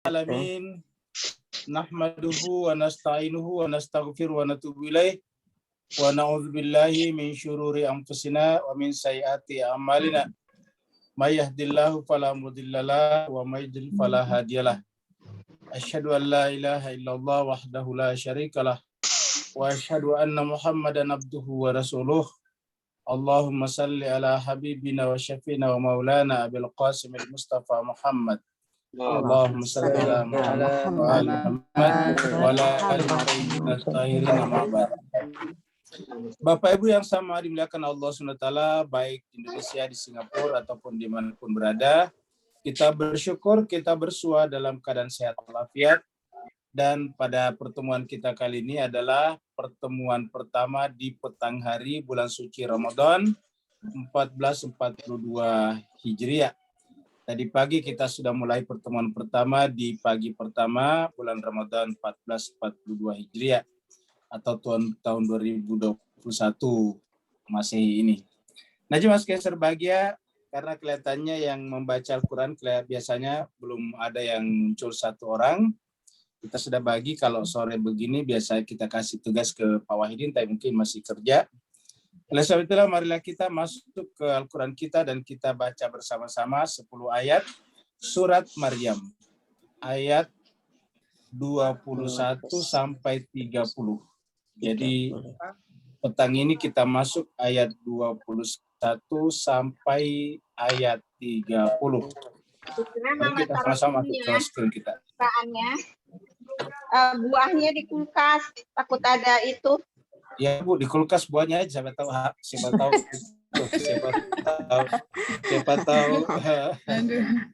Alamin. Nahmaduhu wa nasta'inuhu wa nastaghfiruhu wa natubu ilaih. Wa na'udzu billahi min syururi anfusina wa min sayyiati a'malina. May yahdihillahu fala mudhillalah wa may yudhlil fala hadiyalah. Asyhadu an la ilaha illallah wahdahu la syarikalah wa asyhadu anna Muhammadan abduhu wa rasuluh. Allahumma salli ala habibina wa syafina wa maulana Abil Qasim al-Mustafa Muhammad. Allahumma salli ala Muhammad wa ala Muhammad wa ala ali tahirin amma ba'd. Bapak Ibu yang sama dimuliakan Allah SWT, baik di Indonesia, di Singapura ataupun dimanapun berada, kita bersyukur kita bersua dalam keadaan sehat walafiat. Dan pada pertemuan kita kali ini adalah pertemuan pertama di petang hari bulan suci Ramadan 1442 Hijriah. Tadi pagi kita sudah mulai pertemuan pertama di pagi pertama bulan Ramadan 1442 Hijriah atau tahun 2021 Masehi ini. Najib Mas Kaiser bahagia karena kelihatannya yang membaca Al-Quran biasanya belum ada yang muncul satu orang. Kita sudah bagi kalau sore begini biasa kita kasih tugas ke Pak Wahidin, tapi mungkin masih kerja. Oleh sebab itulah marilah kita masuk ke Al-Quran kita dan kita baca bersama-sama 10 ayat surat Maryam. Ayat 21 sampai 30. Jadi petang ini kita masuk ayat 21 sampai ayat 30. Mari kita sama-sama masuk ke screen kita. Buahnya di kulkas, takut ada itu. Ya Bu, di kulkas buahnya aja, siapa tahu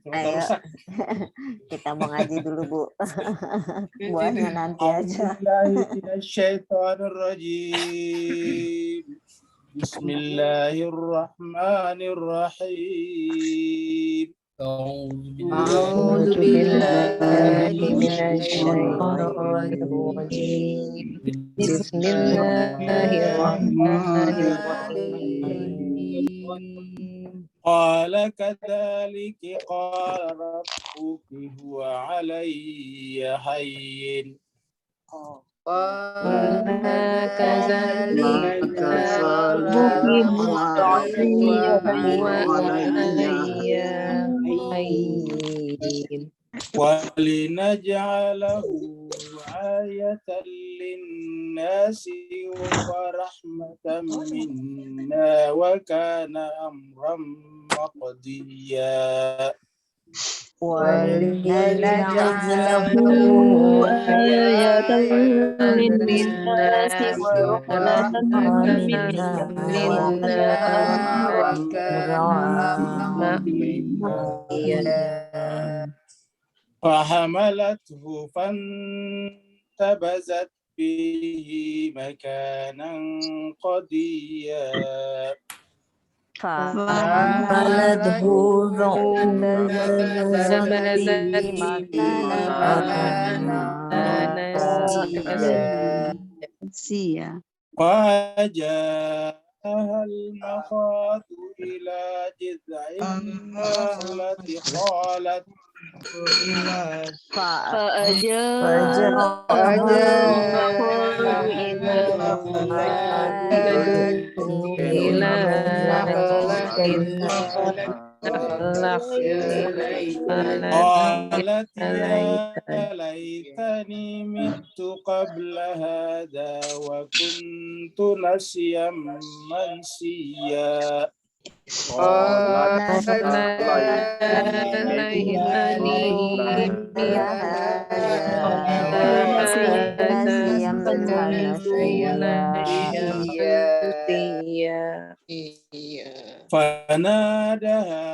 rusak. Kita mau ngaji dulu Bu. Buahnya nanti aja. Bismillahirrahmanirrahim. أعوذ بالله من الشيطان الرجيم بسم الله الرحمن الرحيم قال كذلك قال ربك هو علي هين قال كذلك ربك هو علي هين ولنجعله آية للناس ورحمة منا وكان أمرا مقضيا ولنجعله آية للناس ورحمة منا وكان أمرا مقضيا فحملته فانتبذت به مكانا قضيا فحملته فانتبذت به مكانا قضيا وجاءها المخاض إلى جذع النخلة قالت قالت يا ليتني مت قبل هذا وكنت نسيا منسيا فنادها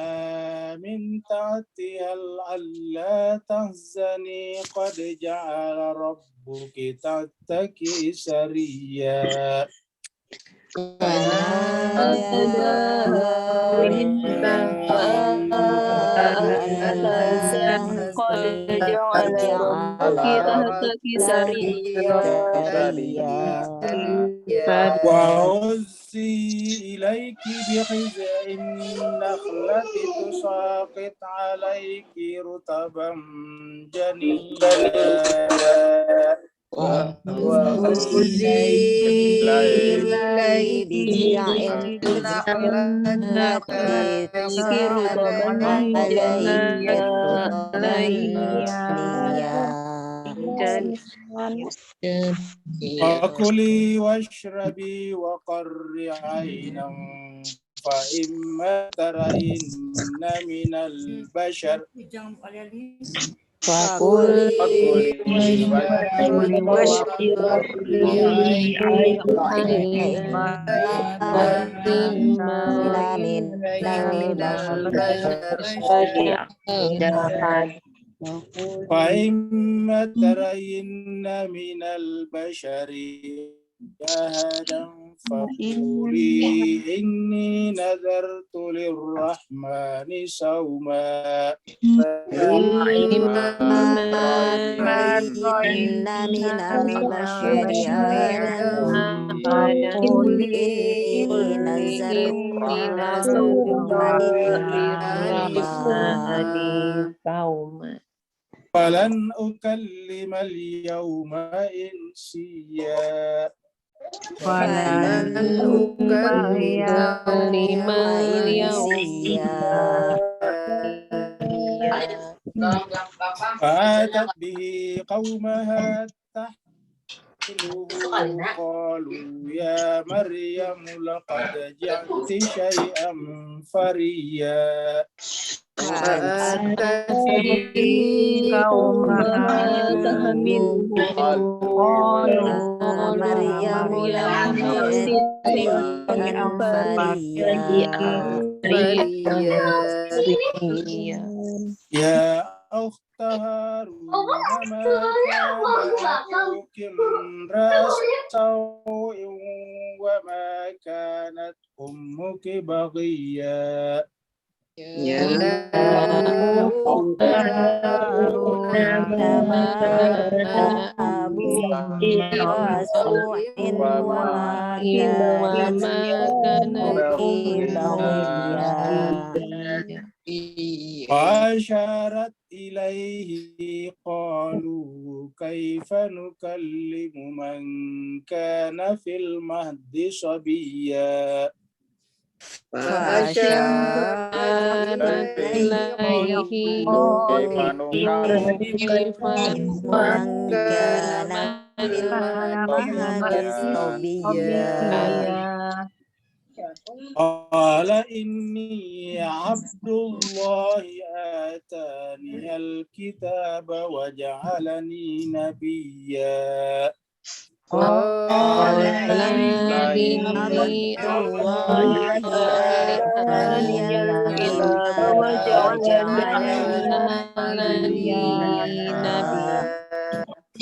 من تحتها ألا تحزني قد جعل ربك تحتك سريا قد جعل ربك تحتك سريا وهزي إليك بحذاء النخلة تساقط عليك رطبا جنيا وهزي إليك بجذع النخلة تساقط عليك رطبا جنيا فكلي واشربي وقري عينا فإما ترين من البشر فكلي واشربي وقري عينا من البشر فإما ترين من البشر أحدا فقولي إني نذرت للرحمن صوما فإما ترين من البشر أحدا فقولي إني نذرت للرحمن صوما فلن أكلم اليوم إنسيا فلن أكلم إنسيا فأتت به قومها تحمله قالوا يا مريم لقد جئت شيئا فريا فأتت به قومها تحمله قالوا مريم لقد جئت شيئا فريا يا أخت هارون ما كان أبوك امرأ سوء وما كانت أمك بغيا يا أخت هارون ما كان أبوك امرأ سوء وما كانت أمك بغيا فأشارت إليه قالوا كيف نكلم من كان في المهد صبيا فأشارت إليه قالوا كيف نكلم من كان في المهد صبيا قال إني عبد الله آتاني الكتاب وجعلني نبيا قال إني عبد الله آتاني الكتاب وجعلني نبيا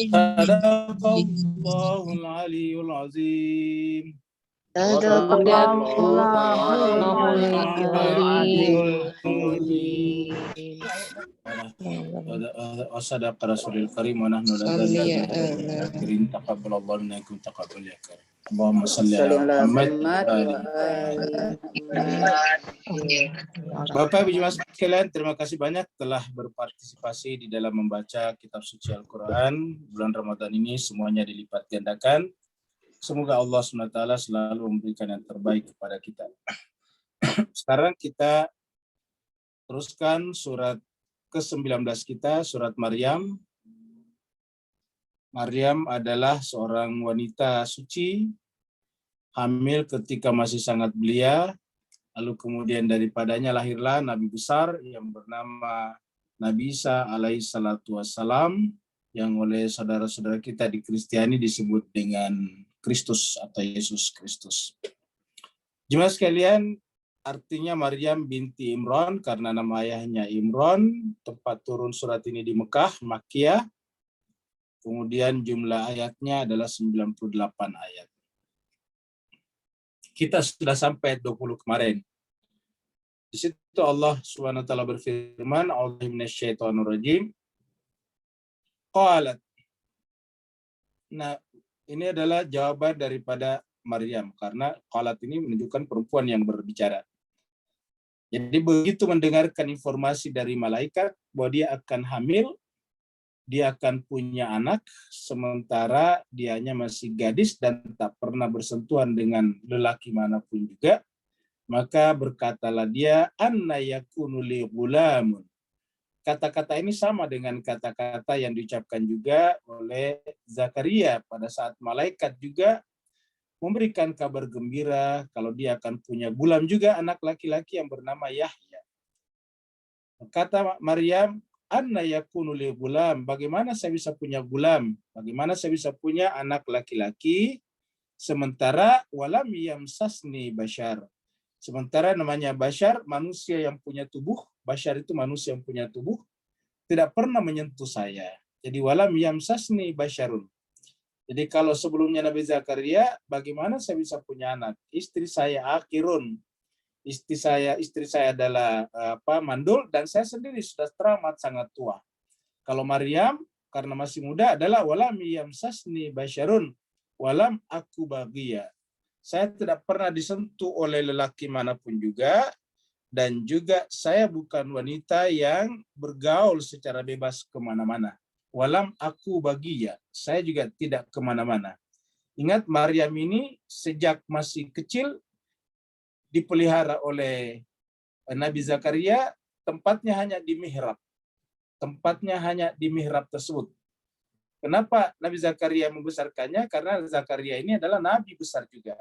صدق الله العلي العظيم صدق الله وصدق رسول الكريم ونحن لذلك تقبل الله منكم تقبل يا كريم اللهم صل على محمد. Bapak Ibu jemaah sekalian, terima kasih banyak telah berpartisipasi di dalam membaca kitab suci Al-Quran. Bulan Ramadan ini semuanya dilipat gandakan. Semoga Allah SWT selalu memberikan yang terbaik kepada kita. Sekarang kita teruskan surat ke-19 kita, surat Maryam. Maryam adalah seorang wanita suci, hamil ketika masih sangat belia, lalu kemudian daripadanya lahirlah Nabi besar yang bernama Nabi Isa alaihi salatu wassalam, yang oleh saudara-saudara kita di Kristiani disebut dengan Kristus atau Yesus Kristus. Jemaah sekalian, artinya Maryam binti Imran karena nama ayahnya Imran. Tempat turun surat ini di Mekah, Makkiyah. Kemudian jumlah ayatnya adalah 98 ayat. Kita sudah sampai 20 kemarin. Di situ Allah Subhanahu wa taala berfirman, "A'udzu minasyaitonir rajim." Qalat. Nah, ini adalah jawaban daripada Maryam, karena qalat ini menunjukkan perempuan yang berbicara. Jadi begitu mendengarkan informasi dari malaikat bahwa dia akan hamil, dia akan punya anak, sementara dianya masih gadis dan tak pernah bersentuhan dengan lelaki manapun juga, maka berkatalah dia, anna yakunu li ghulamun. Kata-kata ini sama dengan kata-kata yang diucapkan juga oleh Zakaria pada saat malaikat juga memberikan kabar gembira kalau dia akan punya gulam juga, anak laki-laki yang bernama Yahya. Kata Maryam, anna yakunu li gulam, bagaimana saya bisa punya gulam? Bagaimana saya bisa punya anak laki-laki sementara walam yamsasni bashar. Sementara namanya bashar, manusia yang punya tubuh, bashar itu manusia yang punya tubuh, tidak pernah menyentuh saya. Jadi walam yamsasni basharun. Jadi kalau sebelumnya Nabi Zakaria, bagaimana saya bisa punya anak? Istri saya akhirun. Istri saya adalah mandul, dan saya sendiri sudah teramat sangat tua. Kalau Maryam karena masih muda adalah walam yamsasni basyarun walam aku bagia. Saya tidak pernah disentuh oleh lelaki manapun juga, dan juga saya bukan wanita yang bergaul secara bebas kemana-mana. Walam aku bagia, saya juga tidak kemana-mana. Ingat, Maryam ini sejak masih kecil dipelihara oleh Nabi Zakaria, tempatnya hanya di mihrab. Tempatnya hanya di mihrab tersebut. Kenapa Nabi Zakaria membesarkannya? Karena Zakaria ini adalah nabi besar juga.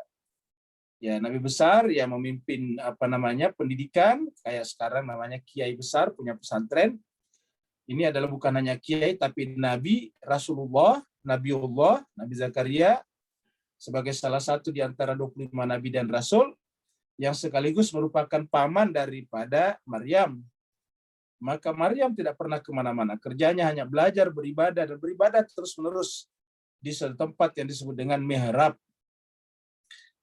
Ya, nabi besar yang memimpin pendidikan, kayak sekarang namanya kiai besar punya pesantren. Ini adalah bukan hanya kiai tapi nabi, Rasulullah, Nabiullah, Nabi Zakaria sebagai salah satu di antara 25 nabi dan rasul yang sekaligus merupakan paman daripada Maryam. Maka Maryam tidak pernah kemana-mana. Kerjanya hanya belajar, beribadah, dan beribadah terus-menerus di suatu tempat yang disebut dengan mihrab.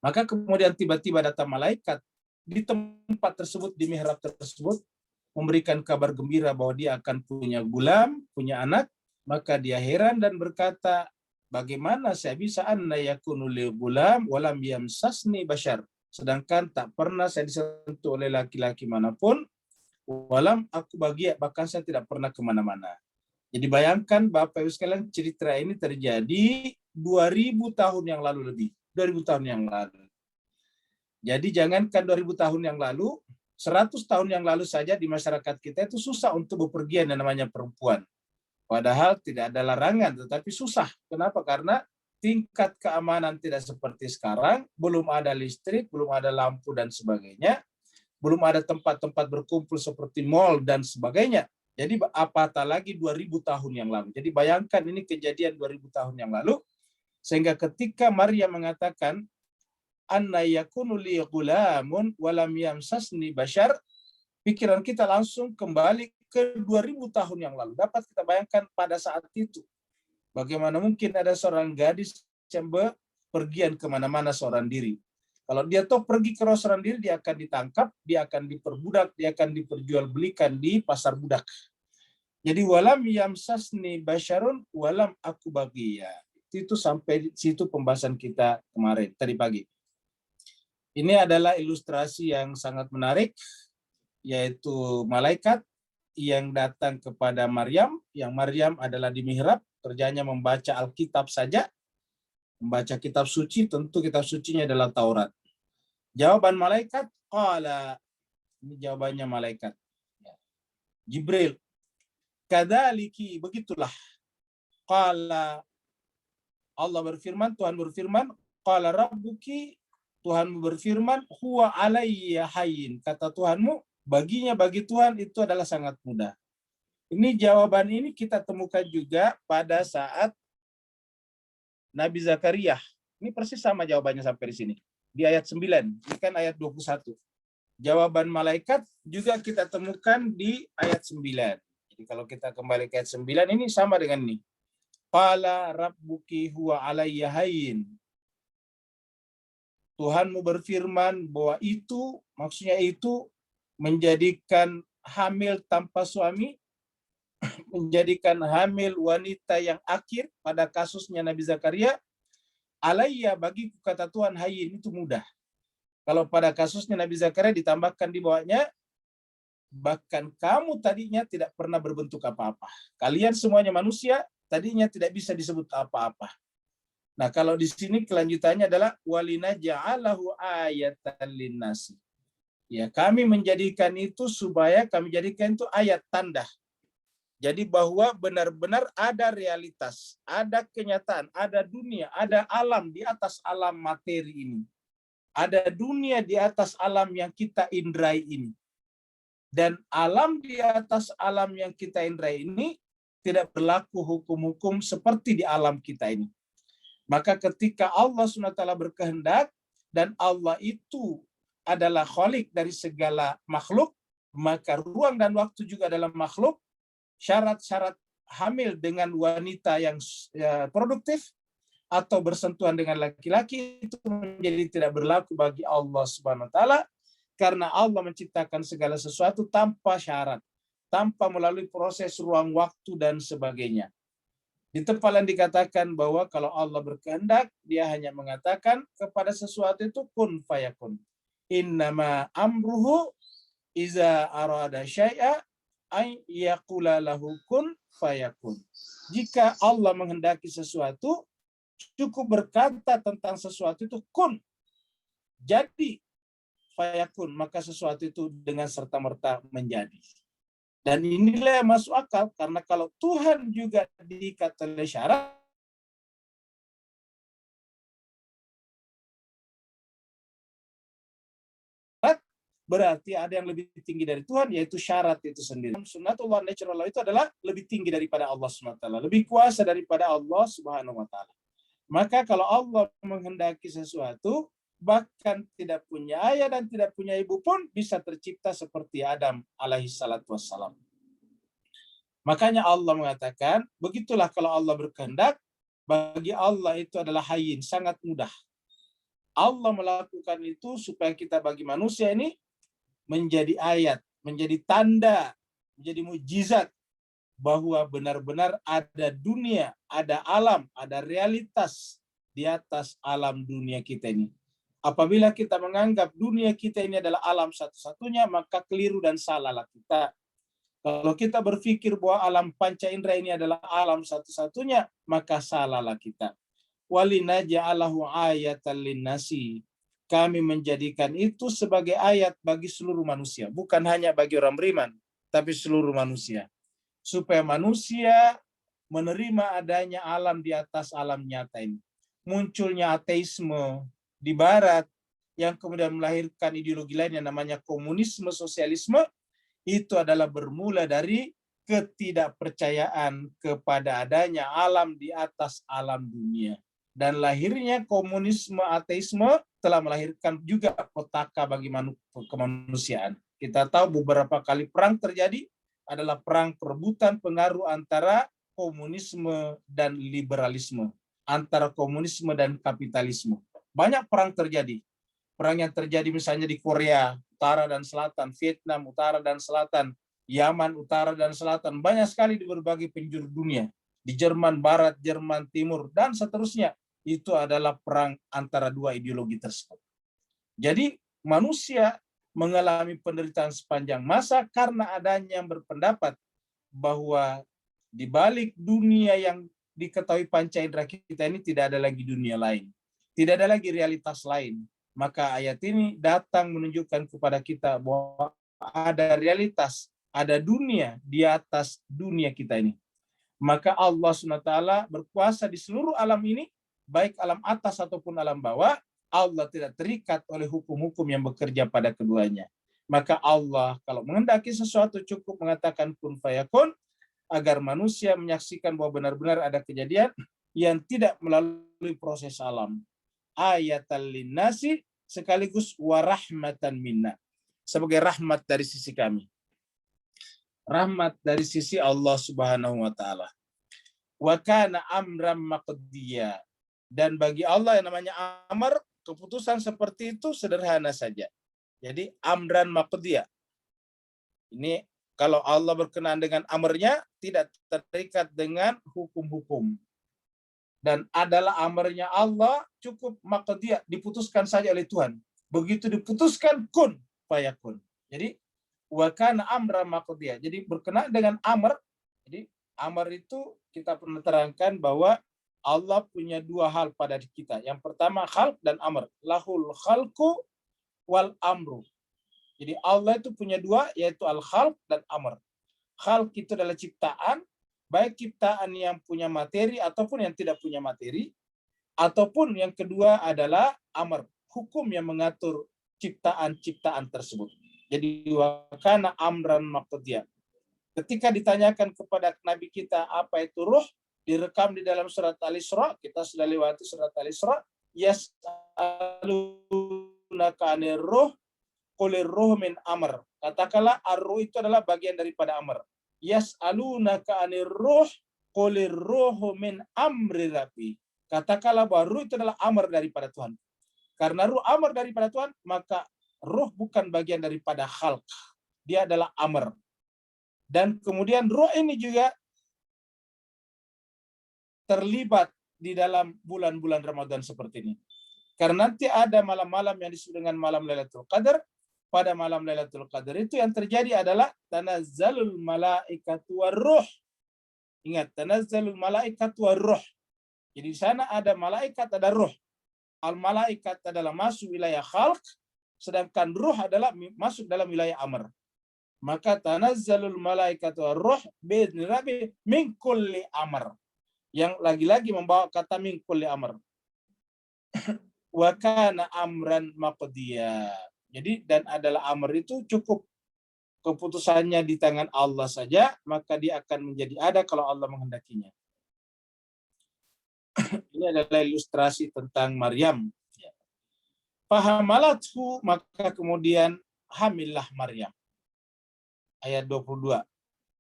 Maka kemudian tiba-tiba datang malaikat di tempat tersebut, di mihrab tersebut, memberikan kabar gembira bahwa dia akan punya gulam, punya anak. Maka dia heran dan berkata, bagaimana saya bisa anna yakunu li gulam walam yamsasni bashar. Sedangkan tak pernah saya disentuh oleh laki-laki manapun, walam aku bahagia, bahkan saya tidak pernah kemana-mana. Jadi bayangkan Bapak Ibu sekalian, cerita ini terjadi 2000 tahun yang lalu lebih. 2000 tahun yang lalu. Jadi jangankan 2000 tahun yang lalu, 100 tahun yang lalu saja di masyarakat kita itu susah untuk bepergian yang namanya perempuan. Padahal tidak ada larangan, tetapi susah. Kenapa? Karena tingkat keamanan tidak seperti sekarang, belum ada listrik, belum ada lampu dan sebagainya, belum ada tempat-tempat berkumpul seperti mal dan sebagainya. Jadi apatah lagi 2000 tahun yang lalu. Jadi bayangkan ini kejadian 2000 tahun yang lalu, sehingga ketika Maryam mengatakan, anna yakunu li ghulamun walam yamsasni bashar, pikiran kita langsung kembali ke 2000 tahun yang lalu. Dapat kita bayangkan pada saat itu, bagaimana mungkin ada seorang gadis yang pergian kemana-mana seorang diri. Kalau dia tahu pergi ke seorang diri, dia akan ditangkap, dia akan diperbudak, dia akan diperjualbelikan di pasar budak. Jadi walam yamsasni basyarun walam aku bagia. Itu sampai situ pembahasan kita kemarin, tadi pagi. Ini adalah ilustrasi yang sangat menarik, yaitu malaikat yang datang kepada Maryam, yang Maryam adalah di mihrab, kerjanya membaca Alkitab saja, membaca kitab suci, tentu kitab sucinya adalah Taurat. Jawaban malaikat, qala, ini jawabannya malaikat. Jibril, kadzaliki, begitulah. Qala, Allah berfirman, Tuhan berfirman, qala rabbuki, Tuhanmu berfirman, huwa alayya hayyin. Kata Tuhanmu, bagi Tuhan itu adalah sangat mudah. Ini jawaban ini kita temukan juga pada saat Nabi Zakaria. Ini persis sama jawabannya sampai di sini. Di ayat 9, ini kan ayat 21. Jawaban malaikat juga kita temukan di ayat 9. Jadi kalau kita kembali ke ayat 9, ini sama dengan ini. Qala rabbuki huwa alayya hayyin. Tuhanmu berfirman bahwa itu, maksudnya itu menjadikan hamil tanpa suami, menjadikan hamil wanita yang akhir pada kasusnya Nabi Zakaria Alayya, bagiku kata Tuhan, hayyin, itu mudah. Kalau pada kasusnya Nabi Zakaria ditambahkan di bawahnya, bahkan kamu tadinya tidak pernah berbentuk apa-apa. Kalian semuanya manusia, tadinya tidak bisa disebut apa-apa. Nah, kalau di sini kelanjutannya adalah walina ja'alahu ayatan linnasi. Ya, kami menjadikan itu supaya kami jadikan itu ayat tanda. Jadi bahwa benar-benar ada realitas, ada kenyataan, ada dunia, ada alam di atas alam materi ini. Ada dunia di atas alam yang kita indrai ini. Dan alam di atas alam yang kita indrai ini tidak berlaku hukum-hukum seperti di alam kita ini. Maka ketika Allah SWT berkehendak dan Allah itu adalah khalik dari segala makhluk, maka ruang dan waktu juga adalah makhluk. Syarat-syarat hamil dengan wanita yang produktif atau bersentuhan dengan laki-laki itu menjadi tidak berlaku bagi Allah Subhanahu wa taala, karena Allah menciptakan segala sesuatu tanpa syarat, tanpa melalui proses ruang waktu dan sebagainya. Di tempat lain dikatakan bahwa kalau Allah berkehendak, dia hanya mengatakan kepada sesuatu itu kun fayakun. Innama amruhu iza arada syai'a ay yaqula lahu kun fayakun. Jika Allah menghendaki sesuatu, cukup berkata tentang sesuatu itu kun, jadi, fayakun, maka sesuatu itu dengan serta-merta menjadi. Dan inilah yang masuk akal, karena kalau Tuhan juga diikat oleh syarat, berarti ada yang lebih tinggi dari Tuhan, yaitu syarat itu sendiri. Sunnatullah, natural law itu adalah lebih tinggi daripada Allah SWT, lebih kuasa daripada Allah Subhanahu wa taala. Maka kalau Allah menghendaki sesuatu, bahkan tidak punya ayah dan tidak punya ibu pun bisa tercipta seperti Adam alaihi salatu wassalam. Makanya Allah mengatakan, begitulah kalau Allah berkehendak, bagi Allah itu adalah hayyin, sangat mudah. Allah melakukan itu supaya kita bagi manusia ini menjadi ayat, menjadi tanda, menjadi mukjizat bahwa benar-benar ada dunia, ada alam, ada realitas di atas alam dunia kita ini. Apabila kita menganggap dunia kita ini adalah alam satu-satunya, maka keliru dan salahlah kita. Kalau kita berpikir bahwa alam panca indera ini adalah alam satu-satunya, maka salahlah kita. Walina ja'alahu ayatan linnasi. Kami menjadikan itu sebagai ayat bagi seluruh manusia, bukan hanya bagi orang beriman, tapi seluruh manusia. Supaya manusia menerima adanya alam di atas alam nyata ini. Munculnya ateisme di barat yang kemudian melahirkan ideologi lain yang namanya komunisme, sosialisme, itu adalah bermula dari ketidakpercayaan kepada adanya alam di atas alam dunia. Dan lahirnya komunisme, ateisme telah melahirkan juga petaka bagi kemanusiaan. Kita tahu beberapa kali perang terjadi adalah perang perebutan pengaruh antara komunisme dan liberalisme, antara komunisme dan kapitalisme. Banyak perang terjadi. Perang yang terjadi misalnya di Korea Utara dan Selatan, Vietnam Utara dan Selatan, Yaman Utara dan Selatan, banyak sekali di berbagai penjuru dunia. Di Jerman Barat, Jerman Timur, dan seterusnya. Itu adalah perang antara dua ideologi tersebut. Jadi manusia mengalami penderitaan sepanjang masa karena adanya yang berpendapat bahwa di balik dunia yang diketahui panca indera kita ini tidak ada lagi dunia lain. Tidak ada lagi realitas lain. Maka ayat ini datang menunjukkan kepada kita bahwa ada realitas, ada dunia di atas dunia kita ini. Maka Allah SWT berkuasa di seluruh alam ini, baik alam atas ataupun alam bawah. Allah tidak terikat oleh hukum-hukum yang bekerja pada keduanya. Maka Allah kalau menghendaki sesuatu cukup mengatakan kun fayakun, agar manusia menyaksikan bahwa benar-benar ada kejadian yang tidak melalui proses alam. Ayatan linnasi sekaligus warahmatan minna, sebagai rahmat dari sisi kami. Rahmat dari sisi Allah Subhanahu wa taala. Wa kana amran maqdiya. Dan bagi Allah yang namanya amar, keputusan seperti itu sederhana saja. Jadi amran maqdiya. Ini kalau Allah berkenaan dengan amarnya tidak terikat dengan hukum-hukum. dan adalah amarnya Allah, cukup maka dia diputuskan saja oleh Tuhan. Begitu diputuskan kun fayakun. Jadi wa kana amra maqdiya. Jadi berkenaan dengan amar. Jadi amar itu kita pernah terangkan bahwa Allah punya dua hal pada kita. Yang pertama khalq dan amr. Lahul khalqu wal amru. Jadi Allah itu punya dua, yaitu al khalq dan amr. Khalq itu adalah ciptaan, baik ciptaan yang punya materi ataupun yang tidak punya materi, ataupun yang kedua adalah amr, hukum yang mengatur ciptaan-ciptaan tersebut. Jadi wakana amran maqdiya. Ketika ditanyakan kepada Nabi kita apa itu ruh, direkam di dalam surat Al-Isra, kita sudah lewati surat Al-Isra, yas'alunaka 'anir ruh qulir ruh min amr. Katakanlah ar-ruh itu adalah bagian daripada amr. Yas'alunaka 'anir ruh qulir ruhu min amri rabbi. Katakanlah bahwa ruh itu adalah amr daripada Tuhan. Karena ruh amr daripada Tuhan, maka ruh bukan bagian daripada khalq. Dia adalah amr. Dan kemudian ruh ini juga terlibat di dalam bulan-bulan Ramadan seperti ini. Karena nanti ada malam-malam yang disebut dengan malam Lailatul Qadar. Pada malam Lailatul Qadar itu yang terjadi adalah tanazzalul malaikatu warruh. Ingat, tanazzalul malaikatu warruh. Jadi di sana ada malaikat, ada ruh. Al-malaikat adalah masuk wilayah khalq, sedangkan ruh adalah masuk dalam wilayah amr. Maka tanazzalul malaikatu warruh bi'izni rabbi min kulli amr. Yang lagi-lagi membawa kata min kulli amr. Wa kana amran maqdiya. Jadi dan adalah amr itu cukup keputusannya di tangan Allah saja, maka dia akan menjadi ada kalau Allah menghendakinya. Ini adalah ilustrasi tentang Maryam. Fahamalathu, maka kemudian hamillah Maryam. Ayat 22.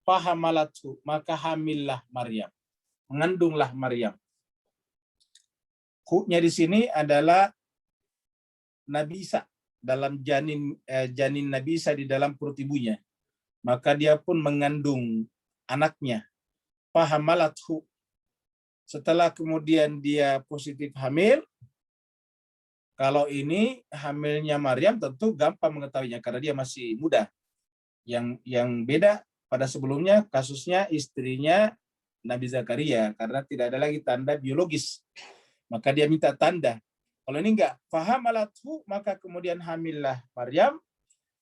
Fahamalathu, maka hamillah Maryam. Mengandunglah Maryam. Hu-nya di sini adalah Nabi Isa. Dalam janin Nabi Isa di dalam perut ibunya. Maka dia pun mengandung anaknya. Fahamalathu. Setelah kemudian dia positif hamil, kalau ini hamilnya Maryam tentu gampang mengetahuinya karena dia masih muda. Yang beda pada sebelumnya kasusnya istrinya Nabi Zakaria karena tidak ada lagi tanda biologis. Maka dia minta tanda. Kalau ini enggak, fahamalathu, maka kemudian hamillah Maryam,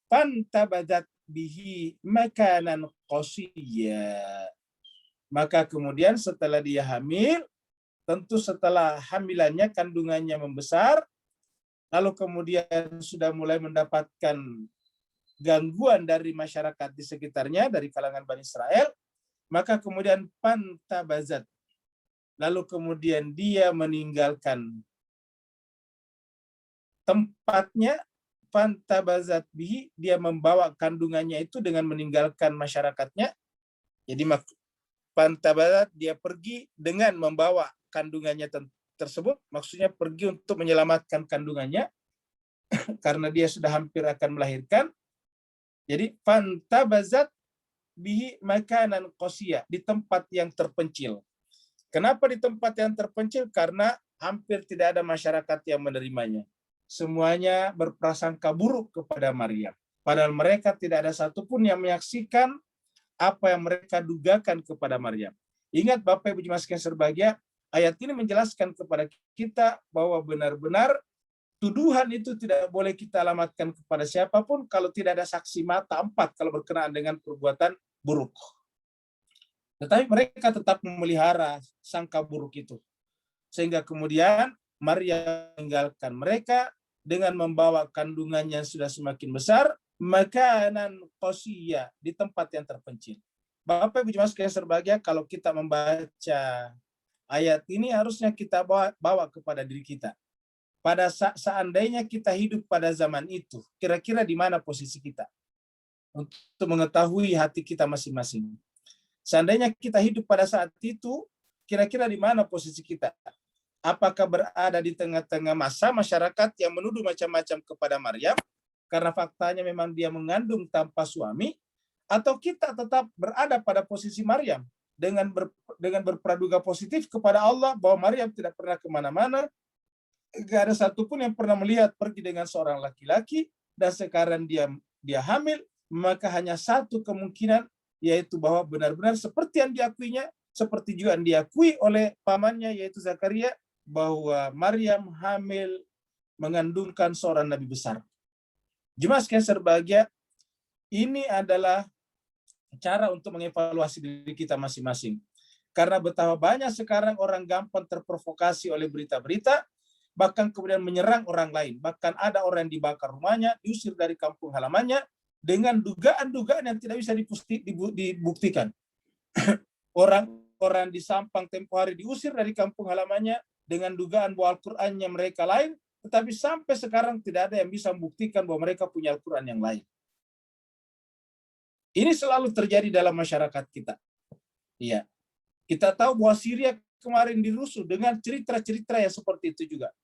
fantabadat bihi makanan qasiyya. Maka kemudian setelah dia hamil, tentu setelah hamilannya, kandungannya membesar, lalu kemudian sudah mulai mendapatkan gangguan dari masyarakat di sekitarnya, dari kalangan Bani Israel, maka kemudian pantabazat. Lalu kemudian dia meninggalkan tempatnya, pantabazat bihi, dia membawa kandungannya itu dengan meninggalkan masyarakatnya. Jadi pantabazat, dia pergi dengan membawa kandungannya tersebut, maksudnya pergi untuk menyelamatkan kandungannya karena dia sudah hampir akan melahirkan. Jadi pantabazat bihi makanan qasiyya, di tempat yang terpencil. Kenapa di tempat yang terpencil? Karena hampir tidak ada masyarakat yang menerimanya. Semuanya berprasangka buruk kepada Maryam. Padahal mereka tidak ada satupun yang menyaksikan apa yang mereka dugakan kepada Maryam. Ingat Bapak Ibu jemaat sekalian berbahagia, ayat ini menjelaskan kepada kita bahwa benar-benar tuduhan itu tidak boleh kita alamatkan kepada siapapun kalau tidak ada saksi mata 4 kalau berkenaan dengan perbuatan buruk. Tetapi mereka tetap memelihara sangka buruk itu. Sehingga kemudian Maryam meninggalkan mereka dengan membawa kandungannya yang sudah semakin besar, makanan qasiyya, di tempat yang terpencil. Bapak Ibu jemaat sekalian berbahagia, kalau kita membaca ayat ini harusnya kita bawa kepada diri kita. Pada seandainya kita hidup pada zaman itu, kira-kira di mana posisi kita? Untuk mengetahui hati kita masing-masing. Seandainya kita hidup pada saat itu, kira-kira di mana posisi kita? Apakah berada di tengah-tengah masa masyarakat yang menuduh macam-macam kepada Maryam, karena faktanya memang dia mengandung tanpa suami, atau kita tetap berada pada posisi Maryam, dengan berpraduga positif kepada Allah bahwa Maryam tidak pernah kemana-mana, gak ada satupun yang pernah melihat pergi dengan seorang laki-laki, dan sekarang dia hamil, maka hanya satu kemungkinan, yaitu bahwa benar-benar seperti yang diakuinya, seperti juga yang diakui oleh pamannya yaitu Zakaria, bahwa Maryam hamil mengandungkan seorang nabi besar. Jemaah sekalian berbahagia, ini adalah cara untuk mengevaluasi diri kita masing-masing. Karena betapa banyak sekarang orang gampang terprovokasi oleh berita-berita, bahkan kemudian menyerang orang lain. Bahkan ada orang yang dibakar rumahnya, diusir dari kampung halamannya, dengan dugaan-dugaan yang tidak bisa dibuktikan. Orang di Sampang tempo hari diusir dari kampung halamannya dengan dugaan bahwa Al-Qur'annya mereka lain, tetapi sampai sekarang tidak ada yang bisa membuktikan bahwa mereka punya Al-Qur'an yang lain. Ini selalu terjadi dalam masyarakat kita. Iya. Kita tahu bahwa Syria kemarin dirusuh dengan cerita-cerita yang seperti itu juga.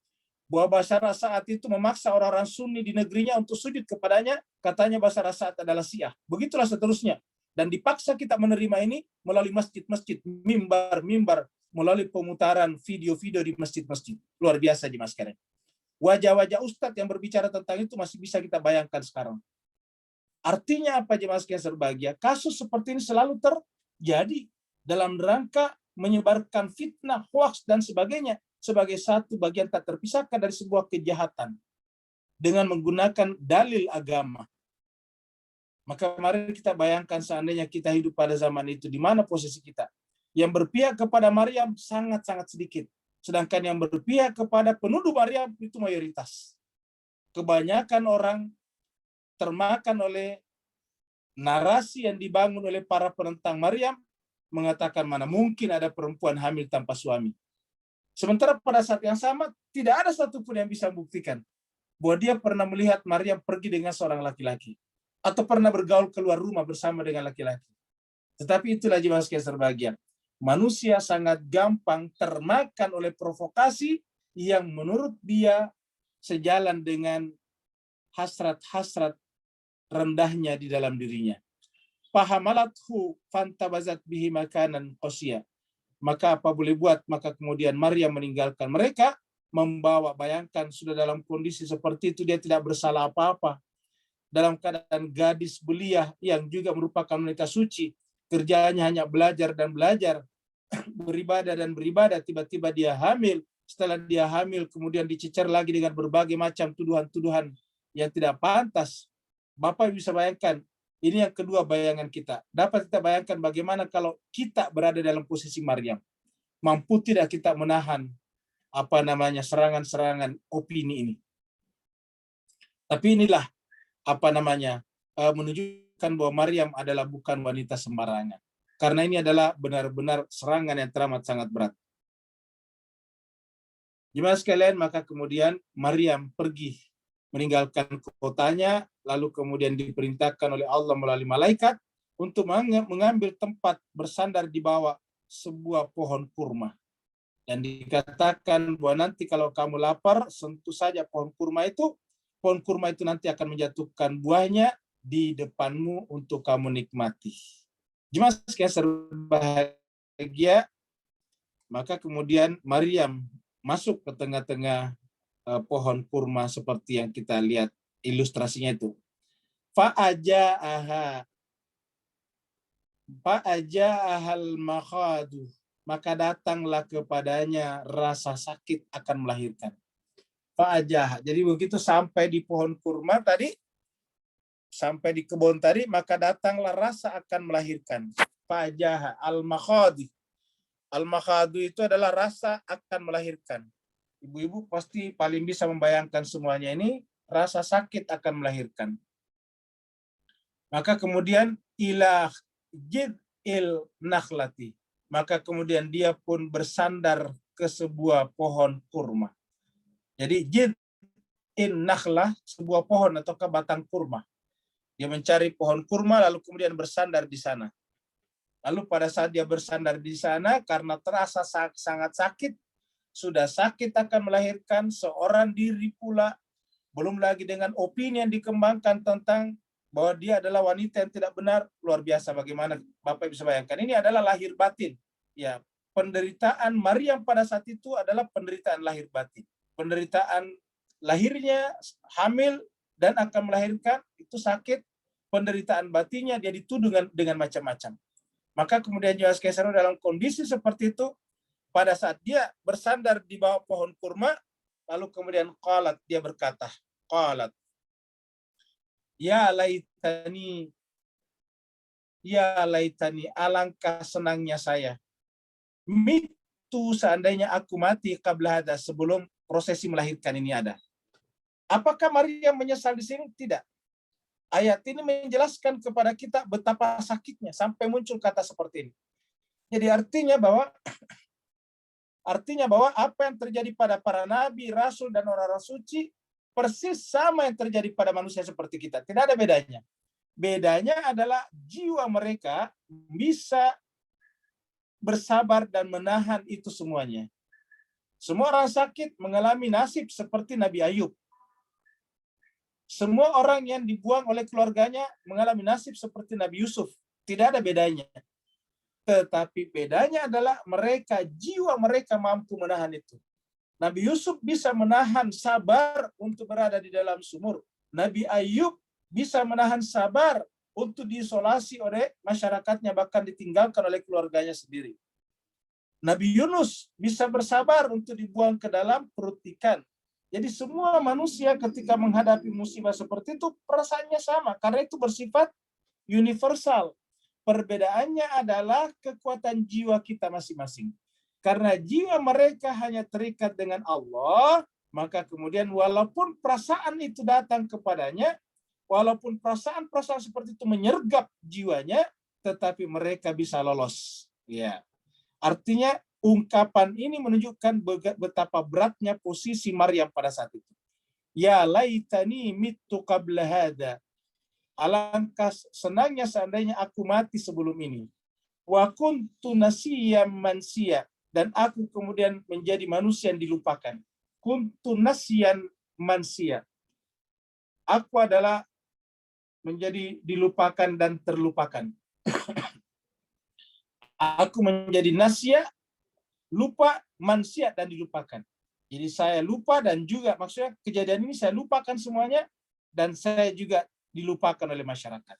Bahwa Bashar al-Assad itu memaksa orang-orang Sunni di negerinya untuk sujud kepadanya, katanya Bashar al-Assad adalah Syiah. Begitulah seterusnya. Dan dipaksa kita menerima ini melalui masjid-masjid, mimbar-mimbar, melalui pemutaran video-video di masjid-masjid. Luar biasa jemaah sekalian. Wajah-wajah ustadz yang berbicara tentang itu masih bisa kita bayangkan sekarang. Artinya apa jemaah sekalian berbahagia? Kasus seperti ini selalu terjadi dalam rangka menyebarkan fitnah, hoaks, dan sebagainya sebagai satu bagian tak terpisahkan dari sebuah kejahatan dengan menggunakan dalil agama. Maka mari kita bayangkan seandainya kita hidup pada zaman itu, di mana posisi kita? Yang berpihak kepada Maryam sangat-sangat sedikit. Sedangkan yang berpihak kepada penuduh Maryam itu mayoritas. Kebanyakan orang termakan oleh narasi yang dibangun oleh para penentang Maryam, mengatakan mana mungkin ada perempuan hamil tanpa suami. Sementara pada saat yang sama, tidak ada satupun yang bisa membuktikan bahwa dia pernah melihat Maryam pergi dengan seorang laki-laki, atau pernah bergaul keluar rumah bersama dengan laki-laki. Tetapi itulah jemaah sekalian berbahagia. Manusia sangat gampang termakan oleh provokasi yang menurut dia sejalan dengan hasrat-hasrat rendahnya di dalam dirinya. Fahamalathu fantabazat bihi makanan qasya. Maka apa boleh buat? Maka kemudian Maryam meninggalkan mereka, membawa, bayangkan sudah dalam kondisi seperti itu, dia tidak bersalah apa-apa. Dalam keadaan gadis belia yang juga merupakan wanita suci, kerjanya hanya belajar dan belajar, beribadah dan beribadah, tiba-tiba dia hamil. Setelah dia hamil, kemudian dicecer lagi dengan berbagai macam tuduhan-tuduhan yang tidak pantas. Bapak bisa bayangkan, ini yang kedua bayangan kita. Dapat kita bayangkan bagaimana kalau kita berada dalam posisi Maryam. Mampu tidak kita menahan serangan-serangan opini ini. Tapi inilah menunjukkan bahwa Maryam adalah bukan wanita sembarangan. Karena ini adalah benar-benar serangan yang teramat sangat berat. Jemaah sekalian, maka kemudian Maryam pergi meninggalkan kotanya, lalu kemudian diperintahkan oleh Allah melalui malaikat untuk mengambil tempat bersandar di bawah sebuah pohon kurma. Dan dikatakan bahwa nanti kalau kamu lapar, sentuh saja pohon kurma itu nanti akan menjatuhkan buahnya di depanmu untuk kamu nikmati. Jemaah sekalian berbahagia, maka kemudian Maryam masuk ke tengah-tengah pohon kurma seperti yang kita lihat ilustrasinya itu. Fa'aja'ahal makhadu, maka datanglah kepadanya rasa sakit akan melahirkan. Fa'ajah. Jadi begitu sampai di pohon kurma tadi, sampai di kebun tadi, maka datanglah rasa akan melahirkan. Fa'ajah al-makhadu. Al-makhadu itu adalah rasa akan melahirkan. Ibu-ibu pasti paling bisa membayangkan semuanya ini, rasa sakit akan melahirkan. Maka kemudian ilah jid'il nakhlati. Maka kemudian dia pun bersandar ke sebuah pohon kurma. Jadi jid'in nakhlah, sebuah pohon atau batang kurma. Dia mencari pohon kurma lalu kemudian bersandar di sana. Lalu pada saat dia bersandar di sana, karena terasa sangat sakit, sudah sakit akan melahirkan seorang diri pula, belum lagi dengan opini yang dikembangkan tentang bahwa dia adalah wanita yang tidak benar, luar biasa. Bagaimana Bapak bisa bayangkan? Ini adalah lahir batin. Ya, penderitaan Maryam pada saat itu adalah penderitaan lahir batin. Penderitaan lahirnya hamil dan akan melahirkan itu sakit, penderitaan batinnya dia dituduh dengan macam-macam. Maka kemudian Yohanes Kaisar dalam kondisi seperti itu, pada saat dia bersandar di bawah pohon kurma, lalu kemudian qalat, dia berkata, qalat, ya laitani, alangkah senangnya saya. Mitu, seandainya aku mati qabla hada, sebelum prosesi melahirkan ini ada. Apakah Maryam menyesal di sini? Tidak. Ayat ini menjelaskan kepada kita betapa sakitnya sampai muncul kata seperti ini. Jadi artinya bahwa apa yang terjadi pada para nabi, rasul, dan orang-orang suci persis sama yang terjadi pada manusia seperti kita. Tidak ada bedanya. Bedanya adalah jiwa mereka bisa bersabar dan menahan itu semuanya. Semua orang sakit mengalami nasib seperti Nabi Ayub. Semua orang yang dibuang oleh keluarganya mengalami nasib seperti Nabi Yusuf. Tidak ada bedanya. Tetapi bedanya adalah jiwa mereka mampu menahan itu. Nabi Yusuf bisa menahan sabar untuk berada di dalam sumur. Nabi Ayub bisa menahan sabar untuk diisolasi oleh masyarakatnya, bahkan ditinggalkan oleh keluarganya sendiri. Nabi Yunus bisa bersabar untuk dibuang ke dalam perut ikan. Jadi semua manusia ketika menghadapi musibah seperti itu perasaannya sama, karena itu bersifat universal. Perbedaannya adalah kekuatan jiwa kita masing-masing. Karena jiwa mereka hanya terikat dengan Allah, maka kemudian walaupun perasaan itu datang kepadanya, walaupun perasaan-perasaan seperti itu menyergap jiwanya, tetapi mereka bisa lolos. Ya. Artinya ungkapan ini menunjukkan betapa beratnya posisi Maryam pada saat itu. Ya laitani mittu qabla hada. Alangkah senangnya seandainya aku mati sebelum ini. Wa kuntu nasiyyam mansiya, dan aku kemudian menjadi manusia yang dilupakan. Kuntu nasyan mansiya. Aku adalah menjadi dilupakan dan terlupakan. Aku menjadi nasya, lupa, mansia, dan dilupakan. Jadi saya lupa, dan juga maksudnya kejadian ini saya lupakan semuanya, dan saya juga dilupakan oleh masyarakat.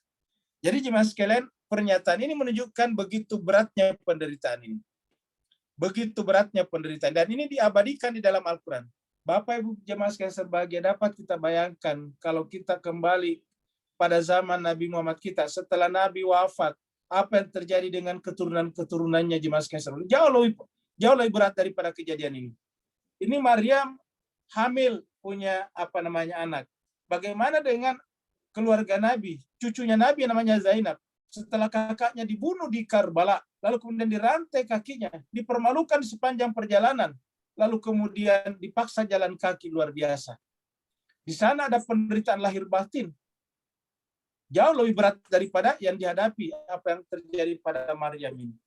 Jadi jemaah sekalian, pernyataan ini menunjukkan begitu beratnya penderitaan ini. Begitu beratnya penderitaan. Dan ini diabadikan di dalam Al-Quran. Bapak Ibu jemaah sekalian berbahagia, dapat kita bayangkan kalau kita kembali pada zaman Nabi Muhammad kita, setelah Nabi wafat, apa yang terjadi dengan keturunan-keturunannya jemaah sekalian. Jauh lebih berat daripada kejadian ini. Ini Maryam hamil punya anak. Bagaimana dengan keluarga Nabi, cucunya Nabi namanya Zainab, setelah kakaknya dibunuh di Karbala, lalu kemudian dirantai kakinya, dipermalukan sepanjang perjalanan, lalu kemudian dipaksa jalan kaki, luar biasa. Di sana ada penderitaan lahir batin, jauh lebih berat daripada yang dihadapi apa yang terjadi pada Maryam ini.